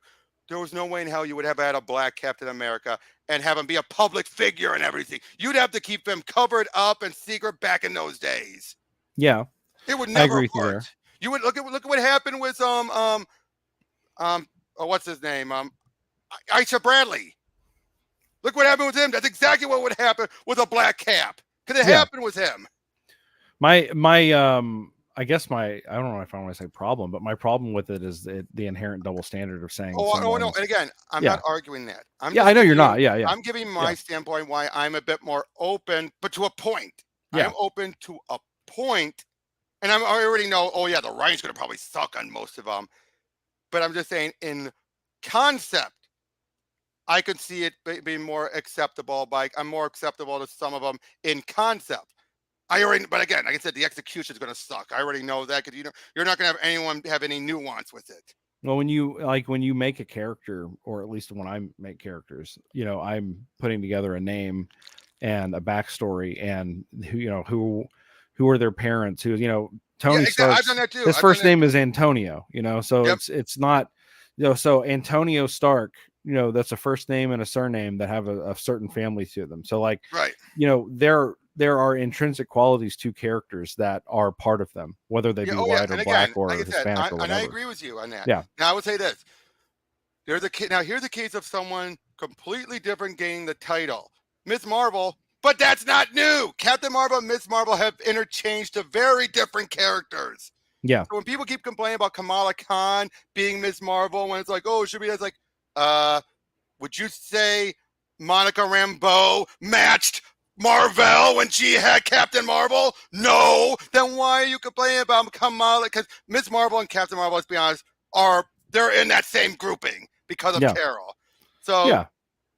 There was no way in hell you would have had a black Captain America and have him be a public figure and everything. You'd have to keep him covered up and secret back in those days. Yeah, It would I never agree have with you there. worked. You would look at what happened with what's his name? Aisha Bradley. Look what happened with him. That's exactly what would happen with a black cap. Because it happened with him. My I guess I don't know if I want to say problem, but my problem with it is the inherent double standard of saying Oh no. And again, I'm not arguing that. I know you're not. Yeah. I'm giving my standpoint why I'm a bit more open, but to a point. Yeah. I'm open to a point. And I already know, the writing's going to probably suck on most of them. But I'm just saying, in concept, I could see it being more acceptable. I'm more acceptable to some of them in concept. But again, like I said, the execution is going to suck. I already know that because you're not going to have anyone have any nuance with it. Well, when you make a character, or at least when I make characters, I'm putting together a name and a backstory and who are their parents, Tony Stark. I've done that too. His first name is Antonio, so it's not, so Antonio Stark, that's a first name and a surname that have a certain family to them. So like, right. There are intrinsic qualities to characters that are part of them, whether they be white or black or Hispanic or whatever. And I agree with you on that. Yeah. Now I would say this. Here's a case of someone completely different getting the title. Ms. Marvel, but that's not new. Captain Marvel and Ms. Marvel have interchanged to very different characters. Yeah. So when people keep complaining about Kamala Khan being Ms. Marvel, when it's like, oh, it should be, that's like, would you say Monica Rambeau matched Marvel when she had Captain Marvel? No. Then why are you complaining about Kamala? Because Ms. Marvel and Captain Marvel, let's be honest, they're in that same grouping because of Carol. So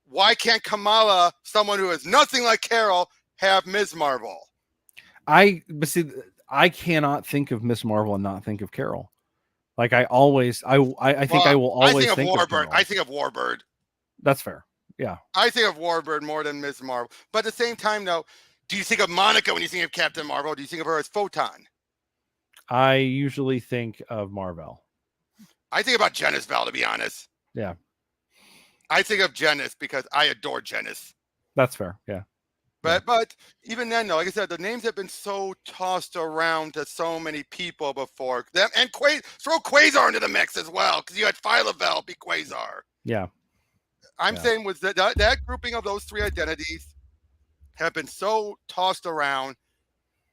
why can't Kamala, someone who is nothing like Carol, have Ms. Marvel? But see, I cannot think of Miss Marvel and not think of Carol. Like I always, I think I will always think of Carol. I think of Warbird. That's fair. Yeah. I think of Warbird more than Ms. Marvel. But at the same time, though, do you think of Monica when you think of Captain Marvel? Do you think of her as Photon? I usually think of Marvel. I think about Janice Val, to be honest. Yeah. I think of Janice because I adore Janice. That's fair. Yeah. But even then, though, like I said, the names have been so tossed around to so many people before. And throw Quasar into the mix as well, because you had Phyla-Vell be Quasar. Yeah. I'm saying was that grouping of those three identities have been so tossed around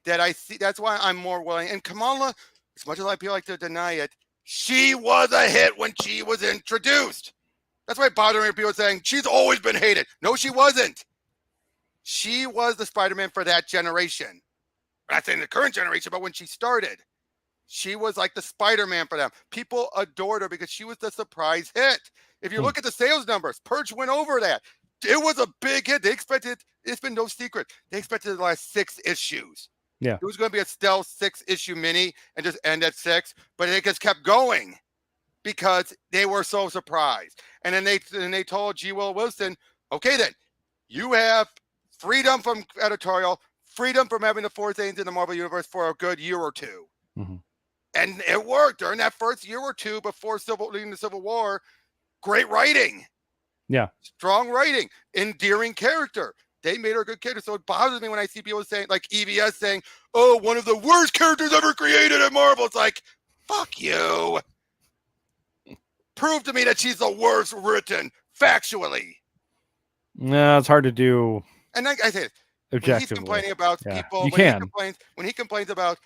that I see. That's why I'm more willing. And Kamala, as much as I feel like to deny it, she was a hit when she was introduced. That's why bothering people saying she's always been hated. No, she wasn't. She was the Spider-Man for that generation. I'm not saying the current generation, but when she started, she was like the Spider-Man for them. People adored her because she was the surprise hit. If you look at the sales numbers, Purge went over that. It was a big hit. They expected, it's been no secret, they expected the last 6 issues. Yeah. It was going to be a stealth 6-issue mini and just end at 6, but it just kept going because they were so surprised. And then they told G. Will Wilson, okay, then you have freedom from editorial, freedom from having the four things in the Marvel Universe for a good year or two. Mm-hmm. And it worked during that first year or two before leading the Civil War. Great writing. Yeah. Strong writing. Endearing character. They made her a good character. So it bothers me when I see people saying, like EVS saying, oh, one of the worst characters ever created at Marvel. It's like, fuck you. Prove to me that she's the worst written factually. No, it's hard to do. And like I said, objectively. when he's complaining about people, when he complains about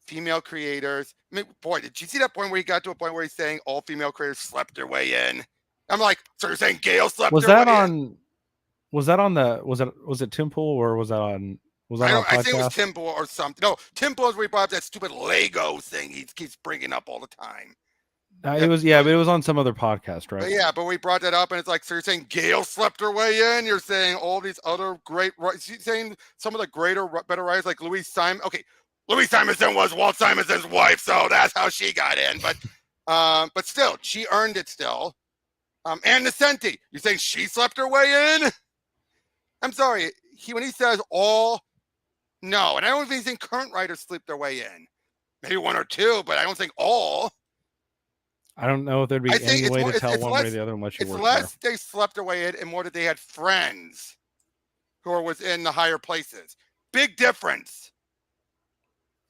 female creators. I mean, boy, did you see that point where he got to a point where he's saying all female creators slept their way in? I'm like, so you're saying Gail slept was her that way on in? Was it Tim Pool or was that on a podcast? I think it was Tim Pool or something. No, Tim Pool is where he brought up that stupid Lego thing he keeps bringing up all the time. But it was on some other podcast, right? But we brought that up, and it's like, so you're saying Gail slept her way in? You're saying all these other great, you're saying some of the better writers like Louise Simon. Okay, Louise Simonson was Walt Simonson's wife, so that's how she got in. But still, she earned it still. Ann Nesenti, you saying she slept her way in? I'm sorry, when he says all, no, and I don't even think current writers sleep their way in. Maybe one or two, but I don't think all. I don't know if there'd be any way to tell one way or the other unless you work there. It's less they slept their way in and more that they had friends who were within the higher places. Big difference.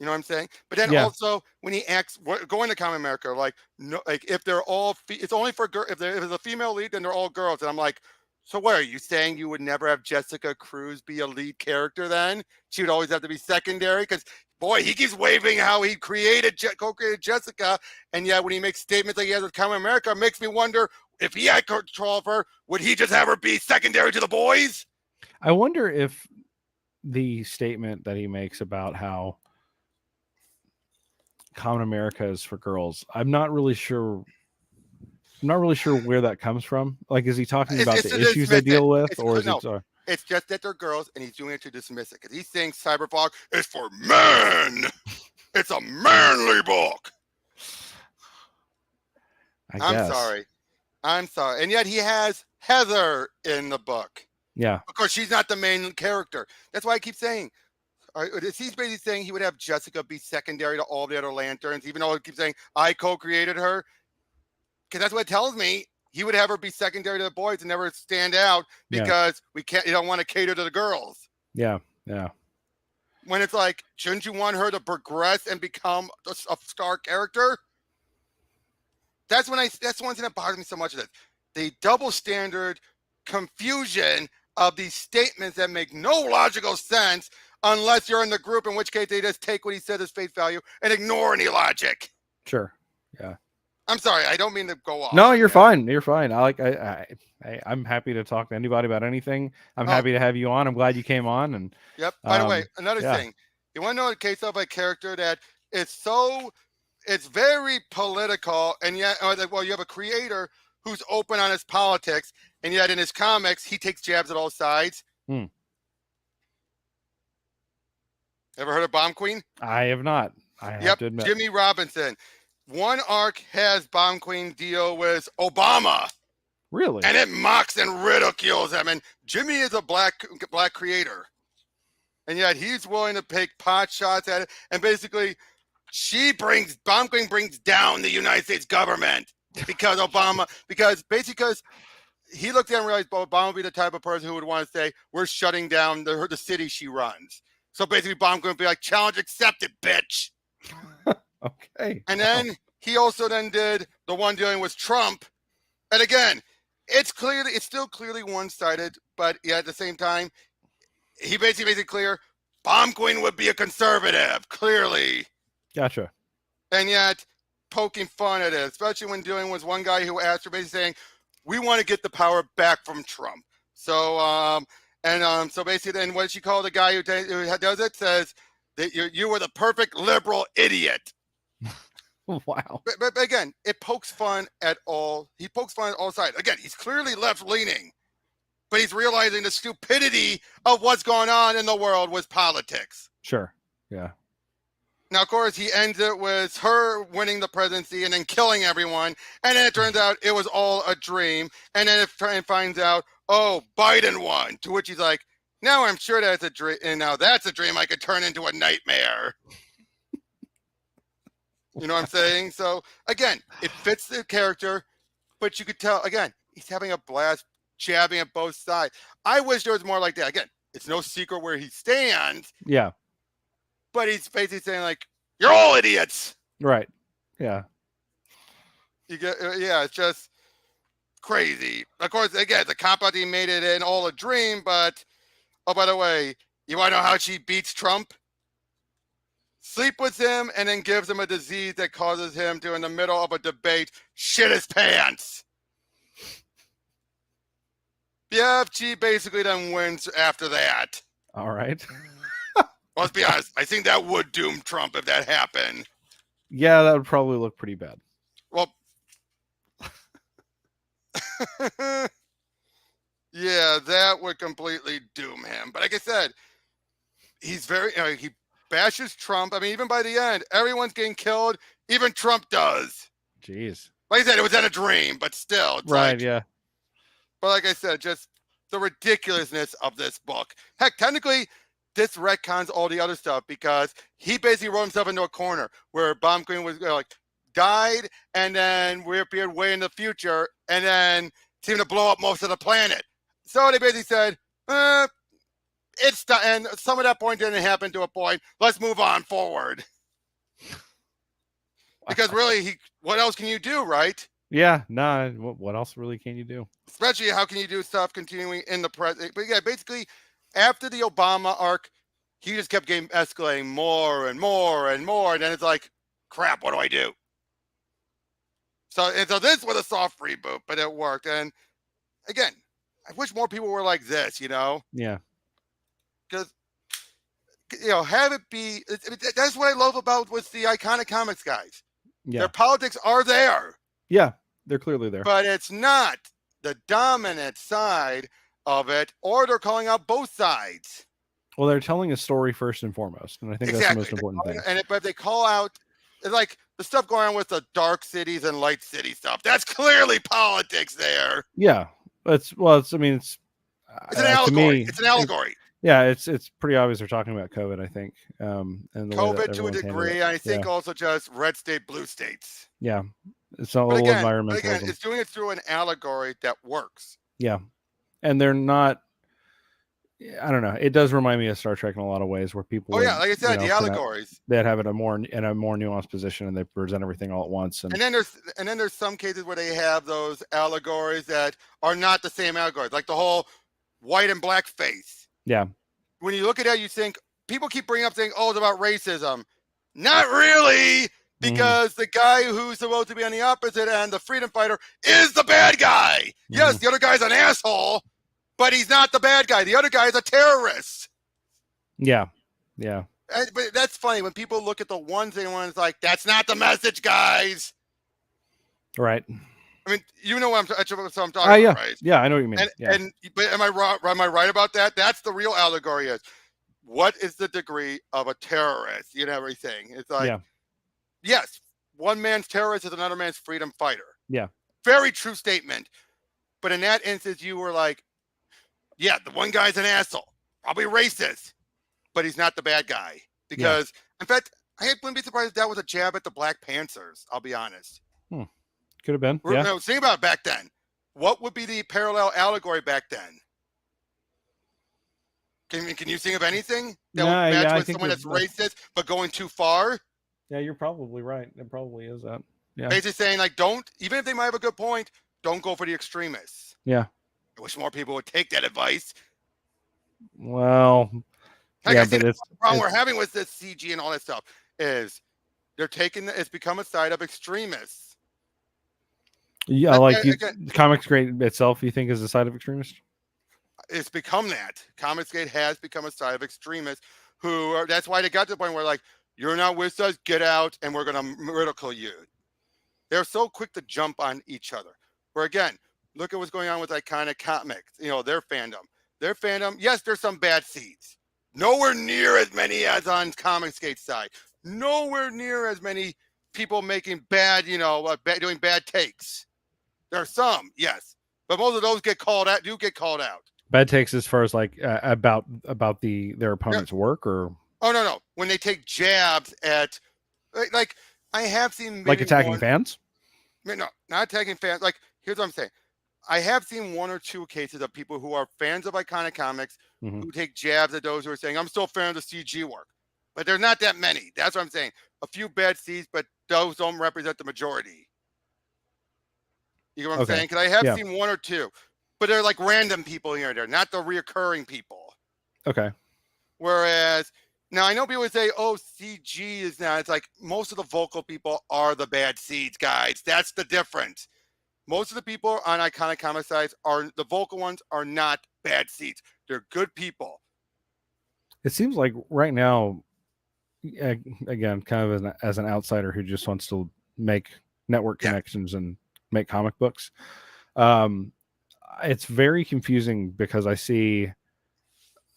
You know what I'm saying? But then also when he acts, going to Kamen America, like no, like if they're all, it's only for girls. If there's a female lead, then they're all girls. And I'm like, so what are you saying? You would never have Jessica Cruz be a lead character then? She would always have to be secondary because. Boy, he keeps waving how he co-created Jessica, and yet when he makes statements like he has with Kamen America, it makes me wonder if he had control of her, would he just have her be secondary to the boys? I wonder if the statement that he makes about how Kamen America is for girls, I'm not really sure where that comes from. Like, is he talking about the issues they deal with, or is it? It's just that they're girls, and he's doing it to dismiss it because he's saying Cyberpunk is for men. It's a manly book. I'm sorry, and yet he has Heather in the book. Yeah, of course she's not the main character. That's why I keep saying. He's basically saying he would have Jessica be secondary to all the other Lanterns, even though he keeps saying I co-created her. Because that's what it tells me. He would have her be secondary to the boys and never stand out because you don't want to cater to the girls. Yeah. When it's like, shouldn't you want her to progress and become a star character? That's one thing that bothers me so much of this. The double standard confusion of these statements that make no logical sense unless you're in the group, in which case they just take what he said as face value and ignore any logic. Sure. Yeah. I'm sorry, I don't mean to go off. No, on you're that. fine. You're fine. I'm happy to talk to anybody about anything. I'm Oh, happy to have you on. I'm glad you came on. And yep. By the way, another yeah, thing. You want to know a case of a character that is so it's very political, and yet, well, you have a creator who's open on his politics, and yet in his comics, he takes jabs at all sides. Hmm. Ever heard of Bomb Queen? I have not. I have Yep, to admit. Jimmy Robinson. One arc has Bomb Queen deal with Obama, Really? and it mocks and ridicules him. And Jimmy is a black creator, and yet he's willing to take pot shots at it. And basically, Bomb Queen brings down the United States government because because he looked at and realized Obama would be the type of person who would want to say, we're shutting down the city she runs. So basically, Bomb Queen would be like, challenge accepted, bitch. Okay. And then he also then did the one dealing with Trump. And again, it's still clearly one-sided, but yeah, at the same time, he basically makes it clear Bomb Queen would be a conservative, clearly. Gotcha. And yet poking fun at it, especially when dealing with one guy who asked for basically saying, we want to get the power back from Trump. So, so basically then what did she call the guy who does it? Says that you were the perfect liberal idiot. Wow. But again, it pokes fun at all. He pokes fun at all sides. Again, he's clearly left-leaning, but he's realizing the stupidity of what's going on in the world with politics. Sure. Yeah. Now, of course, he ends it with her winning the presidency and then killing everyone. And then it turns out it was all a dream. And then it finds out, oh, Biden won. To which he's like, now I'm sure that's a dream. And now that's a dream I could turn into a nightmare. You know what I'm saying? So, again, it fits the character. But you could tell, again, he's having a blast jabbing at both sides. I wish there was more like that. Again, it's no secret where he stands. Yeah. But he's basically saying, like, you're all idiots. Right. Yeah. It's just crazy. Of course, again, the cop out, he made it in all a dream, but, oh, by the way, you want to know how she beats Trump? Sleep with him and then gives him a disease that causes him to, in the middle of a debate, shit his pants. Yeah, she basically then wins after that. All right. Let's be honest. I think that would doom Trump if that happened. Yeah, that would probably look pretty bad. Well, yeah, that would completely doom him. But like I said, he's very, he bashes Trump. I mean, even by the end, everyone's getting killed. Even Trump does. Jeez. Like I said, it was in a dream, but still. It's Right. like, Yeah. But like I said, just the ridiculousness of this book. Heck, technically, this retcons all the other stuff because he basically wrote himself into a corner where Bomb Queen was like died and then reappeared way in the future and then seemed to blow up most of the planet. So they basically said, it's done. And some of that point didn't happen to a point. Let's move on forward. Because really, what else can you do, right? Yeah. Nah. What else really can you do? Especially how can you do stuff continuing in the present? But yeah, basically, after the Obama arc, he just kept escalating more and more and more. And then it's like, crap, what do I do? So this was a soft reboot, but it worked. And again, I wish more people were like this, Yeah. because, have it be, that's what I love about with the Iconic Comics guys. Yeah. Their politics are there. Yeah. They're clearly there. But it's not the dominant side of it, or they're calling out both sides. Well, they're telling a story first and foremost, and I think that's the most important thing. But they call out, it's like the stuff going on with the dark cities and light city stuff. That's clearly politics there. Yeah, it's an allegory. To me, it's an allegory. It's pretty obvious they're talking about COVID. I think, and the COVID to a degree. I think also just red state, blue states. Yeah, it's all environmentalism. Again, it's doing it through an allegory that works. Yeah, and they're not. I don't know. It does remind me of Star Trek in a lot of ways, where people. Oh yeah, like I said, the allegories. They'd have it in a more nuanced position, and they present everything all at once. And then there's some cases where they have those allegories that are not the same allegories, like the whole white and black face. Yeah. When you look at that, you think people keep bringing up saying, "Oh, it's about racism." Not really. because the guy who's supposed to be on the opposite end, the freedom fighter, is the bad guy. Yes, the other guy's an asshole, but he's not the bad guy. The other guy is a terrorist. Yeah. But that's funny when people look at the one thing and one's like, that's not the message, guys. Right. I mean, you know what I'm talking about, right? Yeah, I know what you mean. But am I wrong? Am I right about that? That's the real allegory. Is what is the degree of a terrorist? You know, everything. It's like, yes, one man's terrorist is another man's freedom fighter. Yeah. Very true statement. But in that instance, you were like, yeah, the one guy's an asshole, probably racist, but he's not the bad guy. Because, in fact, I wouldn't be surprised if that was a jab at the Black Panthers. I'll be honest. Could have been. No, think about it back then. What would be the parallel allegory back then? Can you think of anything that would match with someone that's racist but going too far? Yeah, you're probably right. It probably is that. Yeah. Basically saying, like, don't, even if they might have a good point, don't go for the extremists. Yeah. I wish more people would take that advice. Well, but the problem we're having with this CG and all that stuff is they're taking it's become a side of extremists. Yeah, Comicsgate itself, you think, is a side of extremists? It's become that. Comicsgate has become a side of extremists who are, that's why they got to the point where, like, you're not with us, get out, and we're going to ridicule you. They're so quick to jump on each other. Where, again, look at what's going on with Iconic Comics, their fandom. Their fandom, yes, there's some bad seeds. Nowhere near as many as on Comicsgate's side. Nowhere near as many people making bad, doing bad takes. There are some, yes, but most of those get called out. Bad takes as far as like about their opponent's work, or no. When they take jabs at, like I have seen like attacking fans. No, not attacking fans. Like, here's what I'm saying. I have seen one or two cases of people who are fans of Iconic Comics who take jabs at those who are saying, I'm still a fan of the CG work, but there's not that many. That's what I'm saying. A few bad seeds, but those don't represent the majority. You know what I'm saying? Because I have seen one or two, but they're like random people here and there, not the reoccurring people. Okay. Whereas now I know people would say, "Oh, CG is now." It's like most of the vocal people are the bad seeds, guys. That's the difference. Most of the people on Iconic Comic sites are the vocal ones are not bad seeds. They're good people. It seems like right now, again, kind of as an outsider who just wants to make network connections and make comic books, it's very confusing because I see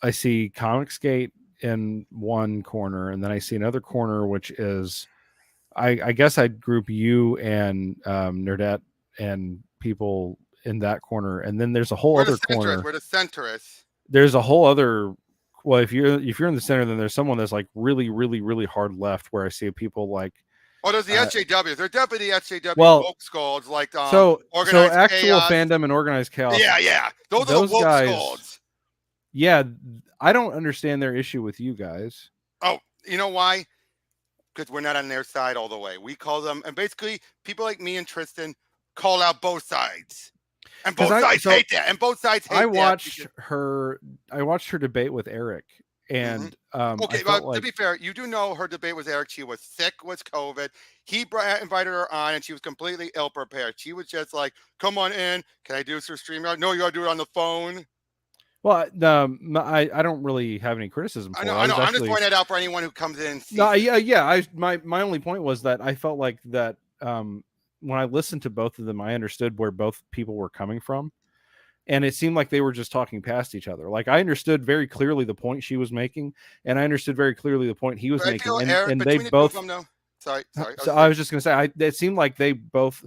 Comicsgate in one corner, and then I see another corner which is, I guess I'd group you and Nerdette and people in that corner, and then there's a whole other corner. We're the centrists. There's a whole other. Well, if you're in the center, then there's someone that's like really, really, really hard left, where I see people like. Oh, there's the SJWs. They're definitely the SJW woke skulls, like so actual chaos. fandom and organized chaos. Yeah. Those are the woke guys, skulls. Yeah, I don't understand their issue with you guys. Oh, you know why? Because we're not on their side all the way. We call them, and basically people like me and Tristan call out both sides, and both sides hate that. And both sides hate that. I watched her debate with Eric. And to be fair, you do know her debate with Eric. She was sick with COVID. He invited her on, and she was completely ill prepared. She was just like, "Come on in. Can I do this for StreamYard? No, you got to do it on the phone." Well, I don't really have any criticism for I know. I'm just pointing that out for anyone who comes in. My only point was that I felt like that when I listened to both of them, I understood where both people were coming from. And it seemed like they were just talking past each other. Like, I understood very clearly the point she was making, and I understood very clearly the point he was making. And they both. Sorry. So I was just going to say, it seemed like they both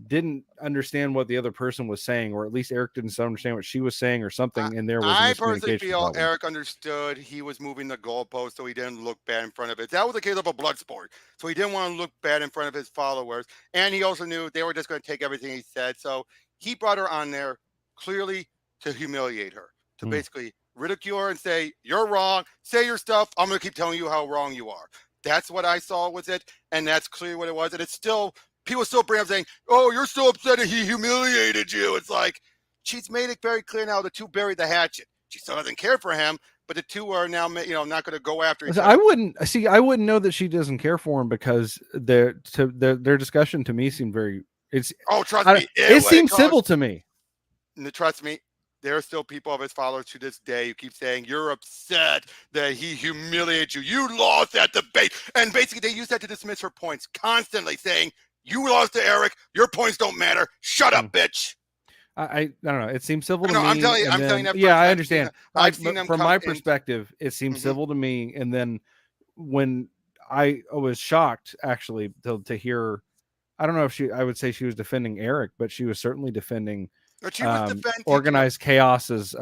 didn't understand what the other person was saying, or at least Eric didn't understand what she was saying, or something. And there was I personally feel Eric understood he was moving the goalpost, so he didn't look bad in front of it. That was the case of a blood sport, so he didn't want to look bad in front of his followers, and he also knew they were just going to take everything he said. So he brought her on there clearly to humiliate her, to basically ridicule her and say, "You're wrong. Say your stuff. I'm going to keep telling you how wrong you are." That's what I saw with it, and that's clearly what it was. And it's still, people still bring up saying, "Oh, you're so upset that he humiliated you." It's like, she's made it very clear now the two buried the hatchet. She still doesn't care for him, but the two are now, not going to go after each I other. wouldn't know that she doesn't care for him because their discussion to me seemed very. Oh, trust me, It seems civil to me. trust me, there are still people of his followers to this day who keep saying you're upset that he humiliated you. You lost that debate. And basically they use that to dismiss her points, constantly saying, you lost to Eric. Your points don't matter. Shut up, bitch. I don't know. It seems civil to No, me. I'm telling you, that. Yeah, First. I understand. I've seen them from come my in. perspective, it seems Mhm. civil to me. And then when I was shocked actually to hear, I don't know if I would say she was defending Eric, but she was certainly defending But she was defending organized chaos's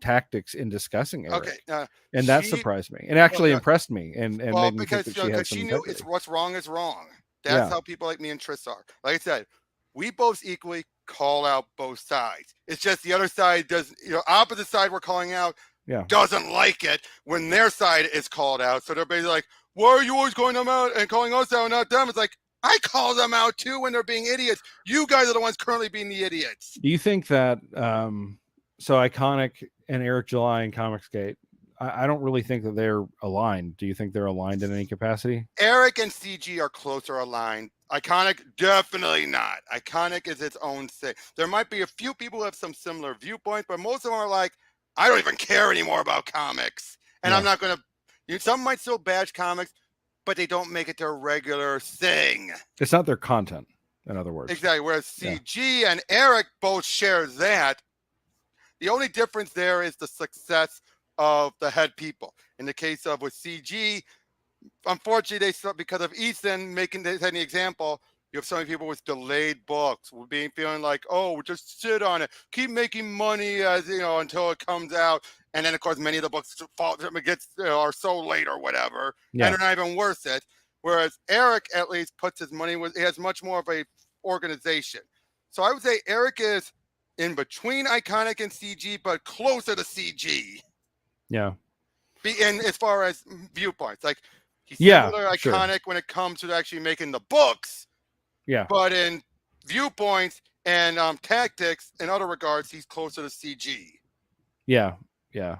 tactics in discussing Eric. Okay, And that surprised me and actually impressed me and made me think because that she had some she knew integrity. what's wrong is wrong. That's Yeah. how people like me and Tris are. Like I said, we both equally call out both sides. It's just the other side doesn't, opposite side we're calling out Yeah. doesn't like it when their side is called out. So they're basically like, why are you always calling them out and calling us out, not them? It's like, I call them out too when they're being idiots. You guys are the ones currently being the idiots. Do you think that so Iconic and Eric July and Comicsgate, I don't really think that they're aligned. Do you think they're aligned in any capacity? Eric and CG are closer aligned. Iconic, definitely not. Iconic is its own thing. There might be a few people who have some similar viewpoints, but most of them are like, I don't even care anymore about comics. And I'm not going to, some might still bash comics, but they don't make it their regular thing. It's not their content, in other words. Exactly. Whereas CG and Eric both share that. The only difference there is the success of the head people. In the case of with CG, unfortunately, because of Ethan making this any example, you have so many people with delayed books, feeling like, oh, just sit on it, keep making money until it comes out, and then of course many of the books are so late or whatever, and they're not even worth it. Whereas Eric at least puts his money he has much more of a organization. So I would say Eric is in between Iconic and CG, but closer to CG. Yeah. And as far as viewpoints, like he's similar Iconic when it comes to actually making the books. Yeah. But in viewpoints and tactics, in other regards, he's closer to CG. Yeah. Yeah.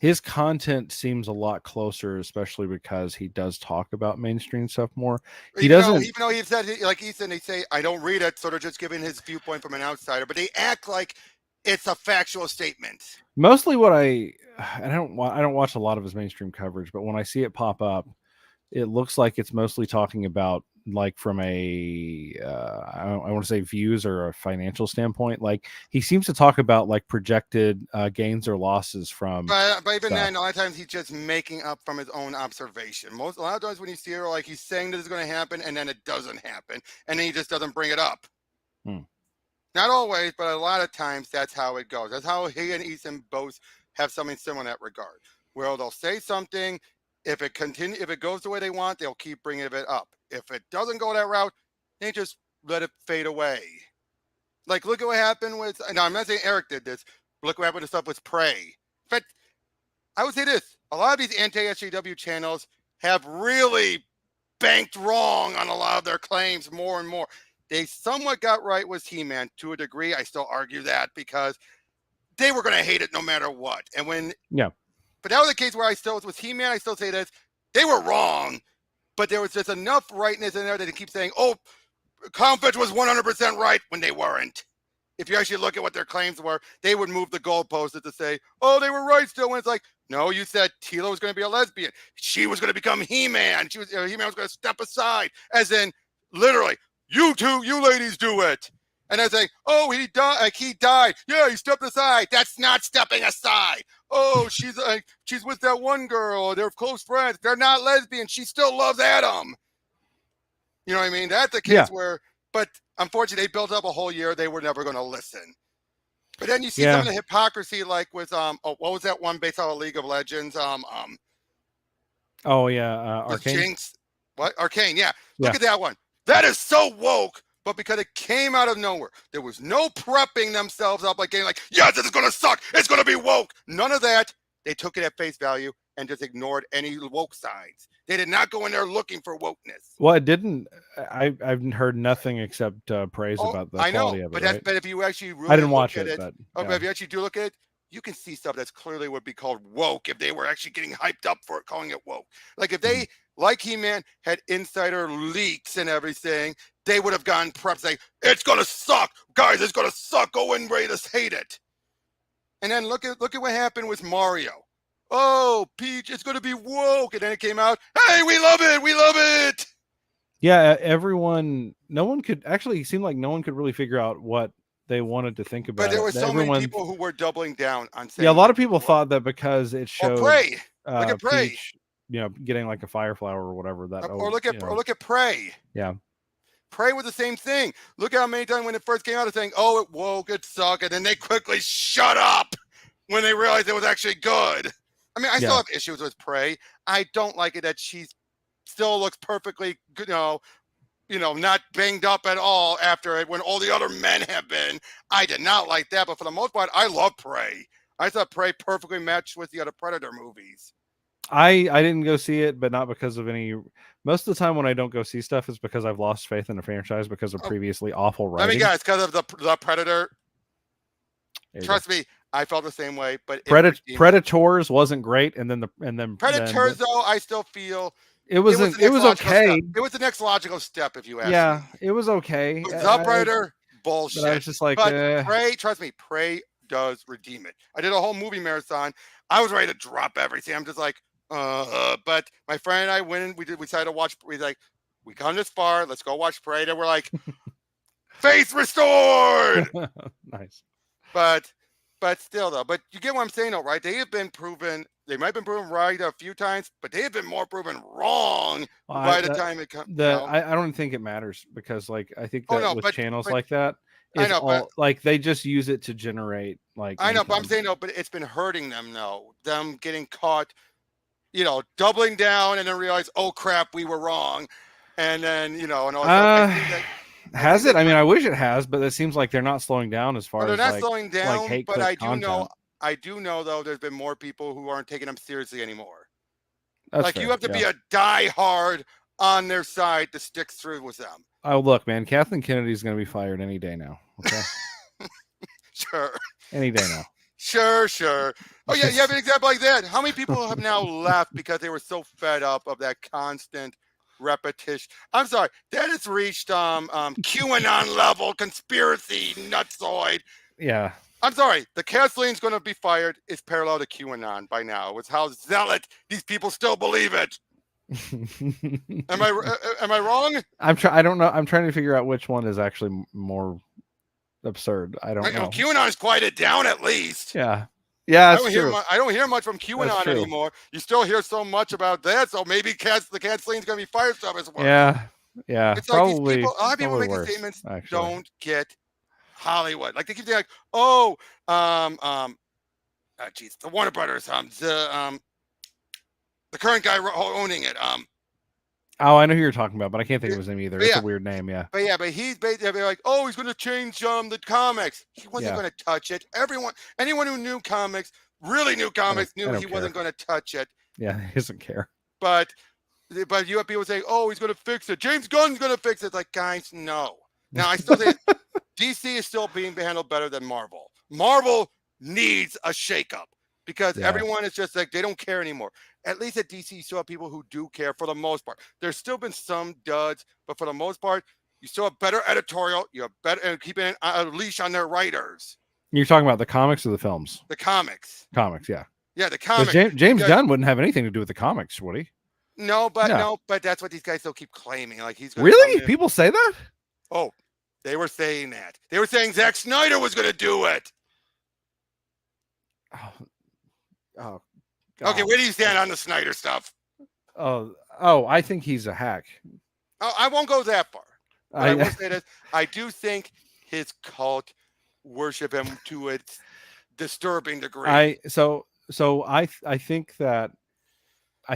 His content seems a lot closer, especially because he does talk about mainstream stuff more. Even though he said, like Ethan, they say, I don't read it, so they're just giving his viewpoint from an outsider, but they act like it's a factual statement. Mostly what I don't watch a lot of his mainstream coverage, but when I see it pop up, it looks like it's mostly talking about like from a I want to say views or a financial standpoint. Like he seems to talk about like projected gains or losses from. But even then, a lot of times he's just making up from his own observation. A lot of times when you see it, like he's saying this is going to happen, and then it doesn't happen, and then he just doesn't bring it up. Not always, but a lot of times that's how it goes. That's how he and Ethan both have something similar in that regard, where they'll say something. If it goes the way they want, they'll keep bringing it up. If it doesn't go that route, they just let it fade away. Like, look at what happened with, and I'm not saying Eric did this, but look what happened to stuff with Prey. In fact, I would say this, a lot of these anti-SJW channels have really banked wrong on a lot of their claims more and more. They somewhat got right with He-Man to a degree. I still argue that because they were going to hate it no matter what. And but that was the case where with He-Man, I still say this, they were wrong, but there was just enough rightness in there that they keep saying, oh, Confidge was 100% right when they weren't. If you actually look at what their claims were, they would move the goalposts to say, oh, they were right still. When it's like, no, you said Tila was going to be a lesbian. She was going to become He-Man. He-Man was going to step aside, as in literally, you ladies do it. And I was like, oh, he died. Yeah, he stepped aside. That's not stepping aside. Oh, she's with that one girl. They're close friends. They're not lesbians. She still loves Adam. You know what I mean? That's the case where, but unfortunately, they built up a whole year. They were never going to listen. But then you see some of the hypocrisy, like with what was that one based on League of Legends? Arcane. Jinx. What? Arcane? Yeah. Look at that one. That is so woke. But because it came out of nowhere, there was no prepping themselves up like getting like, yes, this is going to suck. It's going to be woke. None of that. They took it at face value and just ignored any woke signs. They did not go in there looking for wokeness. Well, it didn't. I've heard nothing except praise Oh, about the I know, quality of it. but that's Right? but if you actually I really didn't look watch at it, it, but oh, but yeah. if you actually do look at it, you can see stuff that's clearly would be called woke if they were actually getting hyped up for it, calling it woke. Like if they, like He-Man, had insider leaks and everything, they would have gone prep saying, it's gonna suck, guys, it's gonna suck, go and rate us hate it. And then look at what happened with Mario. Oh, Peach, it's gonna be woke, and then it came out, hey, we love it. Yeah, everyone. No one could actually. It seemed like no one could really figure out what they wanted to think But about there it. were so many Everyone, people who were doubling down on yeah, a saying lot like of people thought that because it or showed Prey. Look at Prey. Peach, getting like a fire flower or whatever. That Or look at Prey. yeah. Prey with the same thing. Look how many times when it first came out, it's saying, "Oh, it woke, it sucked," and then they quickly shut up when they realized it was actually good. I mean, I still have issues with Prey. I don't like it that she still looks perfectly, not banged up at all after it when all the other men have been. I did not like that, but for the most part, I love Prey. I thought Prey perfectly matched with the other Predator movies. I didn't go see it, but not because of any. Most of the time when I don't go see stuff, it's because I've lost faith in the franchise because of previously awful Let me writing. guess, because of the Predator. Trust me, I felt the same way. But Predators wasn't great, and then Predators, though, I still feel it was okay. Step. It was the next logical step, if you ask me. Yeah, it was okay. The Predator, bullshit. But I was just like, Prey, trust me, Prey does redeem it. I did a whole movie marathon. I was ready to drop everything. I'm just like, but my friend and I went and we decided to watch. We gone this far. Let's go watch Prey. And we're like, faith restored. Nice. But still though, but you get what I'm saying though, right? They have been proven. They might have been proven right a few times, but they have been more proven wrong by the time it comes. I don't think it matters because like I think that with channels like that, like they just use it to generate like. I know, but I'm saying no, but it's been hurting them though. Them getting caught, doubling down and then realize, oh crap, we were wrong, and then and all that. Has it? I mean, I wish it has, but it seems like they're not slowing down as far as they're not slowing down. Like hate but I do content. know though, there's been more people who aren't taking them seriously anymore. That's like fair, you have to be a diehard on their side to stick through with them. Oh look, man, Kathleen Kennedy's going to be fired any day now. Okay. Sure. Any day now. Sure. Oh yeah, you have an example like that. How many people have now left because they were so fed up of that constant repetition? I'm sorry, that has reached QAnon level conspiracy nutsoid. Yeah. I'm sorry, the Kathleen's going to be fired is parallel to QAnon by now. It's how zealot these people still believe it. Am I wrong? I don't know. I'm trying to figure out which one is actually more absurd. I don't know. QAnon's quieted down at least. Yeah. I don't hear much from QAnon anymore. You still hear so much about that, so maybe the Kathleen's going to be fired some as well. Yeah. It's probably. Like these people, a lot of people making statements don't get Hollywood. Like they keep saying, like, the Warner Brothers, the current guy owning it. Oh, I know who you're talking about, but I can't think of his name either. It's a weird name, yeah. But he's basically like, oh, he's going to change the comics. He wasn't going to touch it. Anyone who knew comics, really knew comics, knew he wasn't going to touch it. Yeah, he doesn't care. But you have people saying, oh, he's going to fix it. James Gunn's going to fix it. It's like, guys, no. Now, I still think DC is still being handled better than Marvel. Marvel needs a shakeup because everyone is just like, they don't care anymore. At least at DC, you still have people who do care for the most part. There's still been some duds, but for the most part, you still have better editorial. You have better and keeping a leash on their writers. You're talking about the comics or the films? The comics. Comics, yeah. Yeah, the comics. James Gunn wouldn't have anything to do with the comics, would he? No, but that's what these guys still keep claiming. Like he's gonna really? People say that? Oh, they were saying that. They were saying Zack Snyder was going to do it. Oh. God. Okay, where do you stand on the Snyder stuff? Oh, I think he's a hack. Oh, I won't go that far. But I will say this: I do think his cult worship him to its disturbing degree. I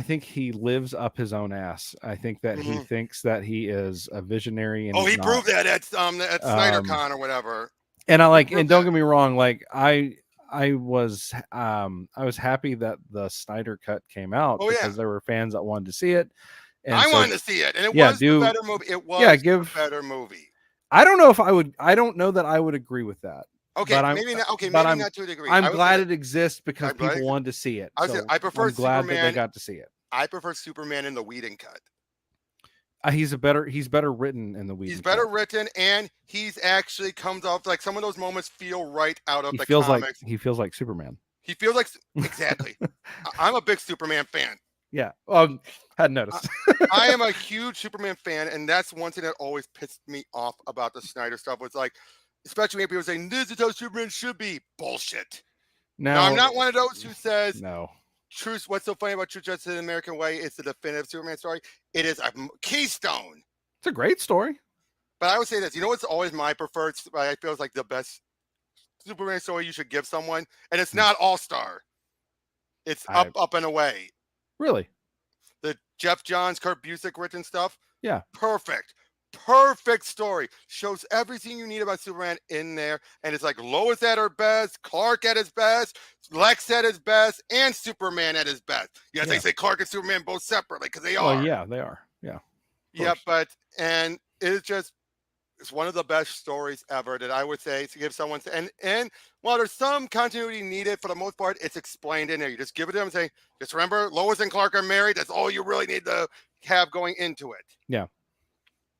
think he lives up his own ass. I think that he thinks that he is a visionary. And he proved that at SnyderCon or whatever. And and don't get me wrong, like I was happy that the Snyder cut came out Oh yeah, because there were fans that wanted to see it. And I so wanted to see it, and it yeah, was the better movie. It yeah, was the give better movie. I don't know if I don't know that I would agree with that. Okay, But I'm maybe not. Okay, but maybe I'm not to a degree. I'm I would say glad that. it exists because I'm glad. people wanted to see it. I would say So I prefer I'm glad that they Superman. got to see it. I prefer Superman in the Whedon cut. He's better written in the He's Whedon better cut. witten, and he's actually comes off like some of those moments feel right out of He the feels like comics. Superman. He feels like exactly. I'm a big Superman fan. Yeah. Hadn't I, noticed. I am a huge Superman fan, and that's one thing that always pissed me off about the Snyder stuff. Was like, especially when people saying this is how Superman should be. Bullshit. Now I'm Now, not one of those who says no. truth. What's so funny about True Justice in the American Way is the definitive Superman story. It is a keystone. It's a great story. But I would say this. You know what's always my preferred? I feel it's like the best Superman story you should give someone, and it's not All Star. It's up and away. Really? The Jeff Johns, Kurt Busiek written stuff. Yeah. Perfect story. Shows everything you need about Superman in there, and it's like Lois at her best, Clark at his best, Lex at his best, and Superman at his best. Yes, they say Clark and Superman both separately because they are. Well, yeah, they are. Yeah. Yeah, but and it's one of the best stories ever that I would say to give someone. And while there's some continuity needed, for the most part, it's explained in there. You just give it to them and say, just remember, Lois and Clark are married. That's all you really need to have going into it. Yeah.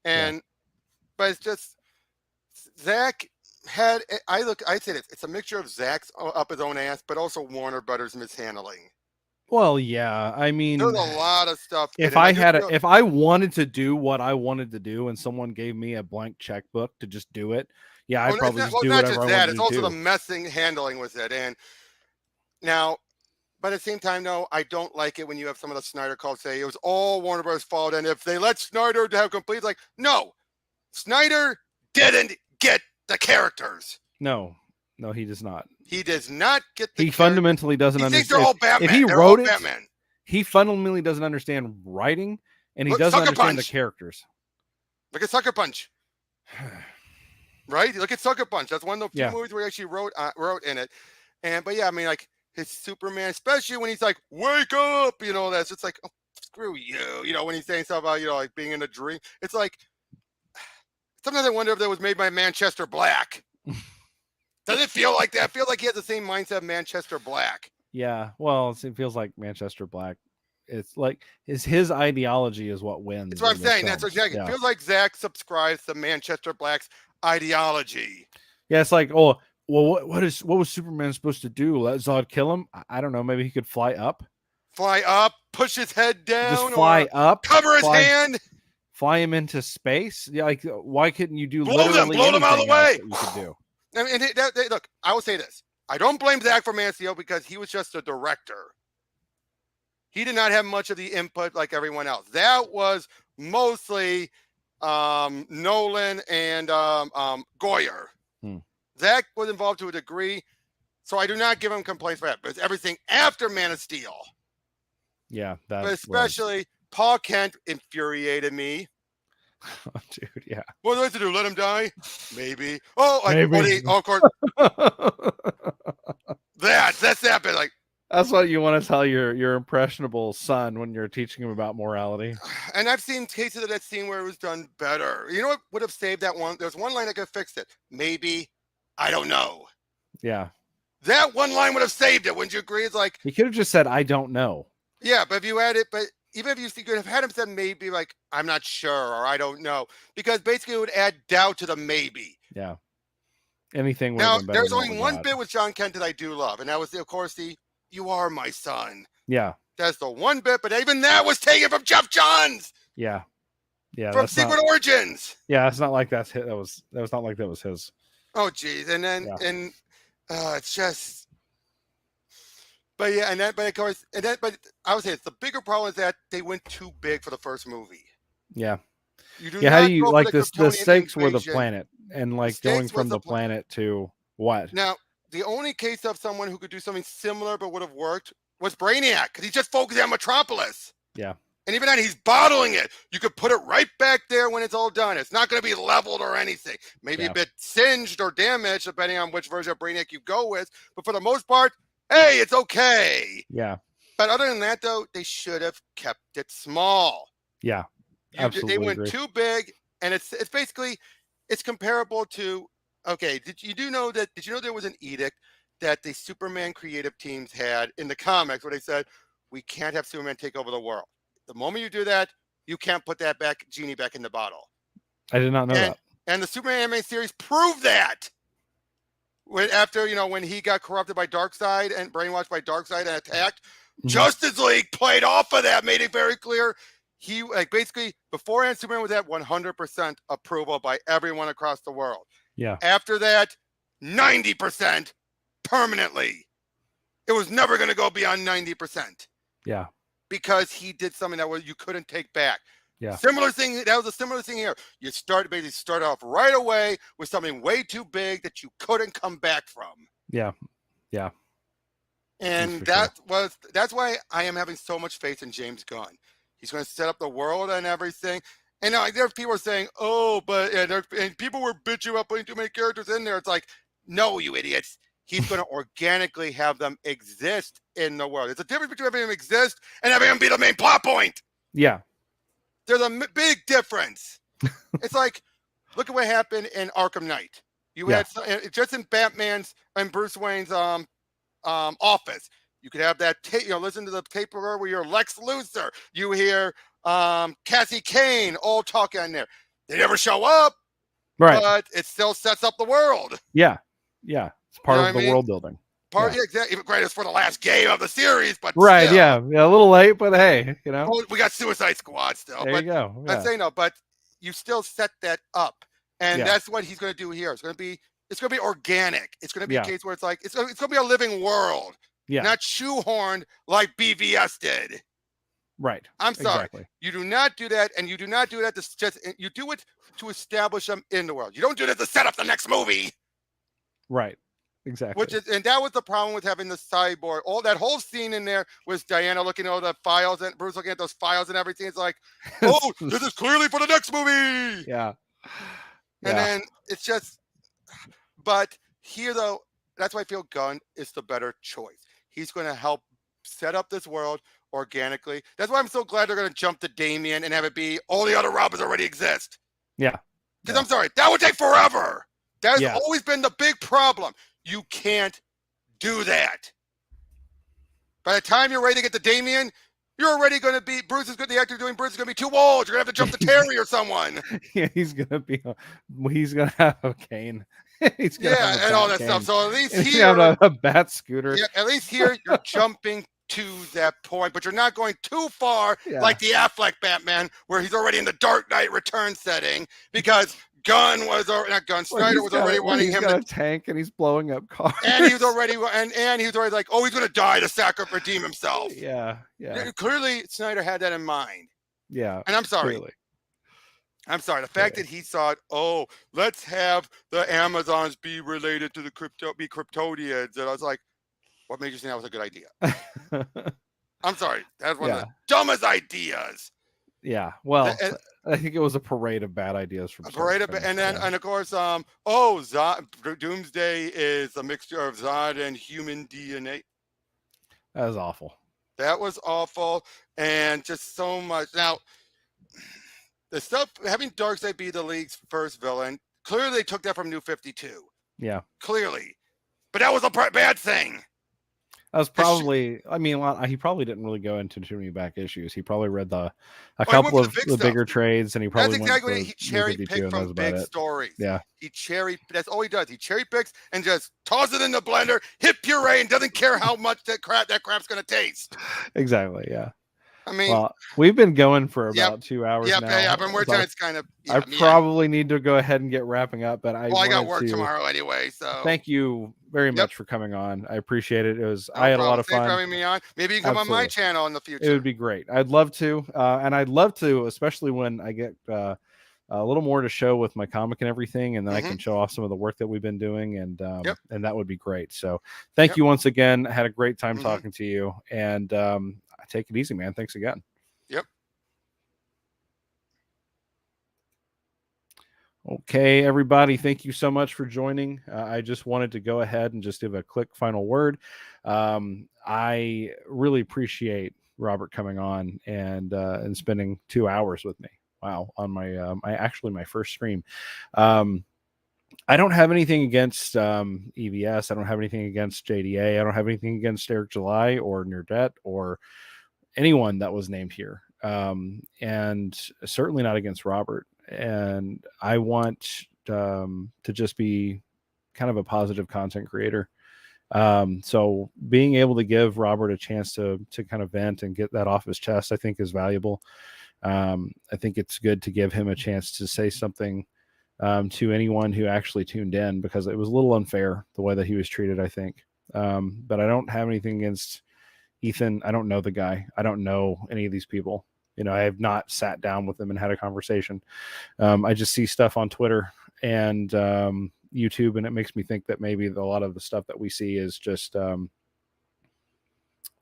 And, but it's just, Zach had, I say this, it's a mixture of Zach's up his own ass, but also Warner Brothers mishandling. Well, yeah. I mean, there's a lot of stuff. If I wanted to do what I wanted to do, and someone gave me a blank checkbook to just do it, yeah, I'd probably just do whatever I wanted to do. It's also the messing handling with it. And now, but at the same time, no, I don't like it when you have some of the Snyder calls say it was all Warner Bros. Fault. And if they let Snyder have complete, like, no, Snyder didn't get the characters. No, he does not. He does not get the fundamentally doesn't understand. He thinks they're all Batman. If he wrote it, he fundamentally doesn't understand writing, and he doesn't understand the characters. Look at Sucker Punch. Right? Look at Sucker Punch. That's one of the few movies where he actually wrote in it. But yeah, I mean, like his Superman, especially when he's like, "Wake up," that's it's like, oh, screw you, when he's saying stuff about like being in a dream. It's like sometimes I wonder if that was made by Manchester Black. Does it feel like that? I feel like he has the same mindset of Manchester Black. Yeah, well, it feels like Manchester Black. It's like his ideology is what wins. That's what I'm saying. That's exactly. It feels like Zach subscribes to Manchester Black's ideology. Yeah, it's like, oh, well, what was Superman supposed to do? Let Zod kill him? I don't know. Maybe he could fly up, push his head down, just fly up, cover his hand, fly him into space. Yeah, like why couldn't you do blow them out of the way? You could do. I mean, look, I will say this. I don't blame Zach for Man of Steel because he was just a director. He did not have much of the input like everyone else. That was mostly Nolan and Goyer. Zach was involved to a degree, so I do not give him complaints for that. But it's everything after Man of Steel. Yeah, but especially Paul Kent infuriated me. Oh, dude, yeah. What do I have to do? Let him die? Maybe. Oh, maybe. Of course. That's that bit. Like, that's what you want to tell your impressionable son when you're teaching him about morality. And I've seen cases of that scene where it was done better. You know what would have saved that one? There's one line that could have fixed it. Maybe. I don't know. Yeah. That one line would have saved it. Wouldn't you agree? It's like he could have just said, "I don't know." Yeah, but if you had it, even if you could have had him said maybe, like, I'm not sure or I don't know, because basically it would add doubt to the maybe. Yeah. Anything would now, have been better. There's only one bit with John Kent that I do love, and that was, of course, "You are my son." Yeah. That's the one bit, but even that was taken from Jeff Johns. Yeah. Yeah. From Secret Origins. Yeah, it's not like that was not like that was his. Oh, geez. And then, it's just. But yeah, but of course, but I would say it's the bigger problem is that they went too big for the first movie. Yeah. How do you like this? The stakes were the planet, and like going from the planet to what? Now, the only case of someone who could do something similar but would have worked was Brainiac, because he just focused on Metropolis. Yeah. And even then, he's bottling it. You could put it right back there when it's all done. It's not going to be leveled or anything. Maybe a bit singed or damaged, depending on which version of Brainiac you go with. But for the most part, hey, it's okay. Yeah. But other than that, though, they should have kept it small. Yeah. Absolutely. They went agree. too big, and it's basically it's comparable to. Okay, did you know there was an edict that the Superman creative teams had in the comics where they said we can't have Superman take over the world. The moment you do that, you can't put that genie back in the bottle. I did not know that. And the Superman animated series proved that. When he got corrupted by Darkseid and brainwashed by Darkseid and attacked, Justice League played off of that, made it very clear. He basically beforehand Superman was at 100% approval by everyone across the world. Yeah. After that, 90% permanently. It was never going to go beyond 90%. Yeah. Because he did something that you couldn't take back. Yeah. Similar thing. That was a similar thing here. You start off right away with something way too big that you couldn't come back from. Yeah. Yeah. And that's why I am having so much faith in James Gunn. He's going to set up the world and everything. And now there are people saying, "Oh, but and people were bitching about putting too many characters in there." It's like, no, you idiots. He's going to organically have them exist in the world. There's a difference between having them exist and having them be the main plot point. Yeah. There's a big difference. It's like, look at what happened in Arkham Knight. You had just in Batman's and Bruce Wayne's office. You could have that tape, listen to the tape where you're Lex Luthor. You hear Cassie Kane all talking in there. They never show up, right? But it still sets up the world. Yeah, yeah. It's part of the world building. Exactly. Great, it's for the last game of the series, but right, still. yeah, a little late, but hey, we got Suicide Squad still. There you go. Yeah. I'm saying no, but you still set that up, and that's what he's going to do here. It's going to be organic. It's going to be a case where it's like it's going to be a living world, not shoehorned like BVS did. Right. I'm sorry. Exactly. You do not do that, and you do not do that you do it to establish them in the world. You don't do that to set up the next movie. Right. Exactly. And that was the problem with having the cyborg. All that whole scene in there was Diana looking at all the files and Bruce looking at those files and everything. It's like, oh, this is clearly for the next movie. Yeah. And then it's just, but here though, that's why I feel Gunn is the better choice. He's going to help set up this world organically. That's why I'm so glad they're going to jump to Damian and have it be all the other Robins already exist. Yeah. Because I'm sorry, that would take forever. That has always been the big problem. You can't do that. By the time you're ready to get to Damian, you're already going to be the actor doing Bruce is going to be too old. You're going to have to jump to Terry or someone. Yeah, he's going to have a cane. He's going to have and all that stuff. So at least here, a bat scooter. Yeah, at least here you're jumping to that point, but you're not going too far like the Affleck Batman, where he's already in the Dark Knight Return setting because Snyder was already wanting him to tank and he's blowing up cars. And he was already and he was already like, oh, he's gonna die to redeem himself. Yeah. Clearly, Snyder had that in mind. Yeah. And I'm sorry. Clearly. I'm sorry. The fact that he thought, oh, let's have the Amazons be related to the Kryptonians, and I was like, what made you think that was a good idea? I'm sorry. That's one of the dumbest ideas. Yeah. Well, I think it was a parade of bad ideas from and of course, Doomsday is a mixture of Zod and human DNA. That was awful. That was awful, and just so much. Now, the stuff having Darkseid be the League's first villain, clearly they took that from New 52. Yeah. Clearly, but that was a bad thing. That was probably. He probably didn't really go into too many back issues. He probably read a couple of the bigger trades, and he probably he cherry picked from big stories. Yeah, That's all he does. He cherry picks and just tosses it in the blender, hit puree, and doesn't care how much that crap's going to taste. Exactly. Yeah. I mean, we've been going for about 2 hours now. Yeah, but we're trying to kind of. I probably need to go ahead and get wrapping up, but I got work tomorrow anyway. So thank you very much for coming on. I appreciate it. I had a lot of fun. Thanks for having me on. Maybe you can come on my channel in the future. It would be great. I'd love to, and I'd love to, especially when I get a little more to show with my comic and everything, and then I can show off some of the work that we've been doing, and that would be great. So thank you once again. I had a great time talking to you, and. Take it easy, man. Thanks again. Yep. Okay, everybody, thank you so much for joining. I just wanted to go ahead and just give a quick final word. I really appreciate Robert coming on and spending 2 hours with me. Wow, on my first stream. Um, I don't have anything against EVS. I don't have anything against JDA. I don't have anything against Eric July or Nerdet or anyone that was named here, and certainly not against Robert. And I want to just be kind of a positive content creator. So being able to give Robert a chance to kind of vent and get that off his chest, I think is valuable. I think it's good to give him a chance to say something to anyone who actually tuned in, because it was a little unfair the way that he was treated, I think. But I don't have anything against Ethan. I don't know the guy. I don't know any of these people. I have not sat down with them and had a conversation. I just see stuff on Twitter and YouTube, and it makes me think that maybe a lot of the stuff that we see is just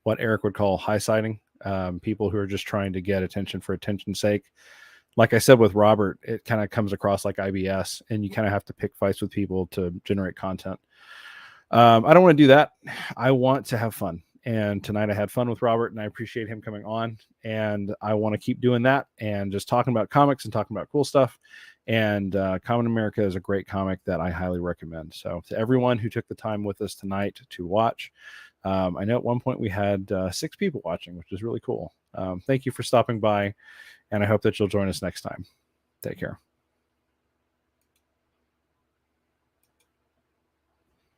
what Eric would call high siding. People who are just trying to get attention for attention's sake. Like I said with Robert, it kind of comes across like IBS, and you kind of have to pick fights with people to generate content. I don't want to do that. I want to have fun. And tonight I had fun with Robert, and I appreciate him coming on. And I want to keep doing that and just talking about comics and talking about cool stuff. And Kamen America is a great comic that I highly recommend. So to everyone who took the time with us tonight to watch, I know at one point we had 6 people watching, which is really cool. Thank you for stopping by, and I hope that you'll join us next time. Take care.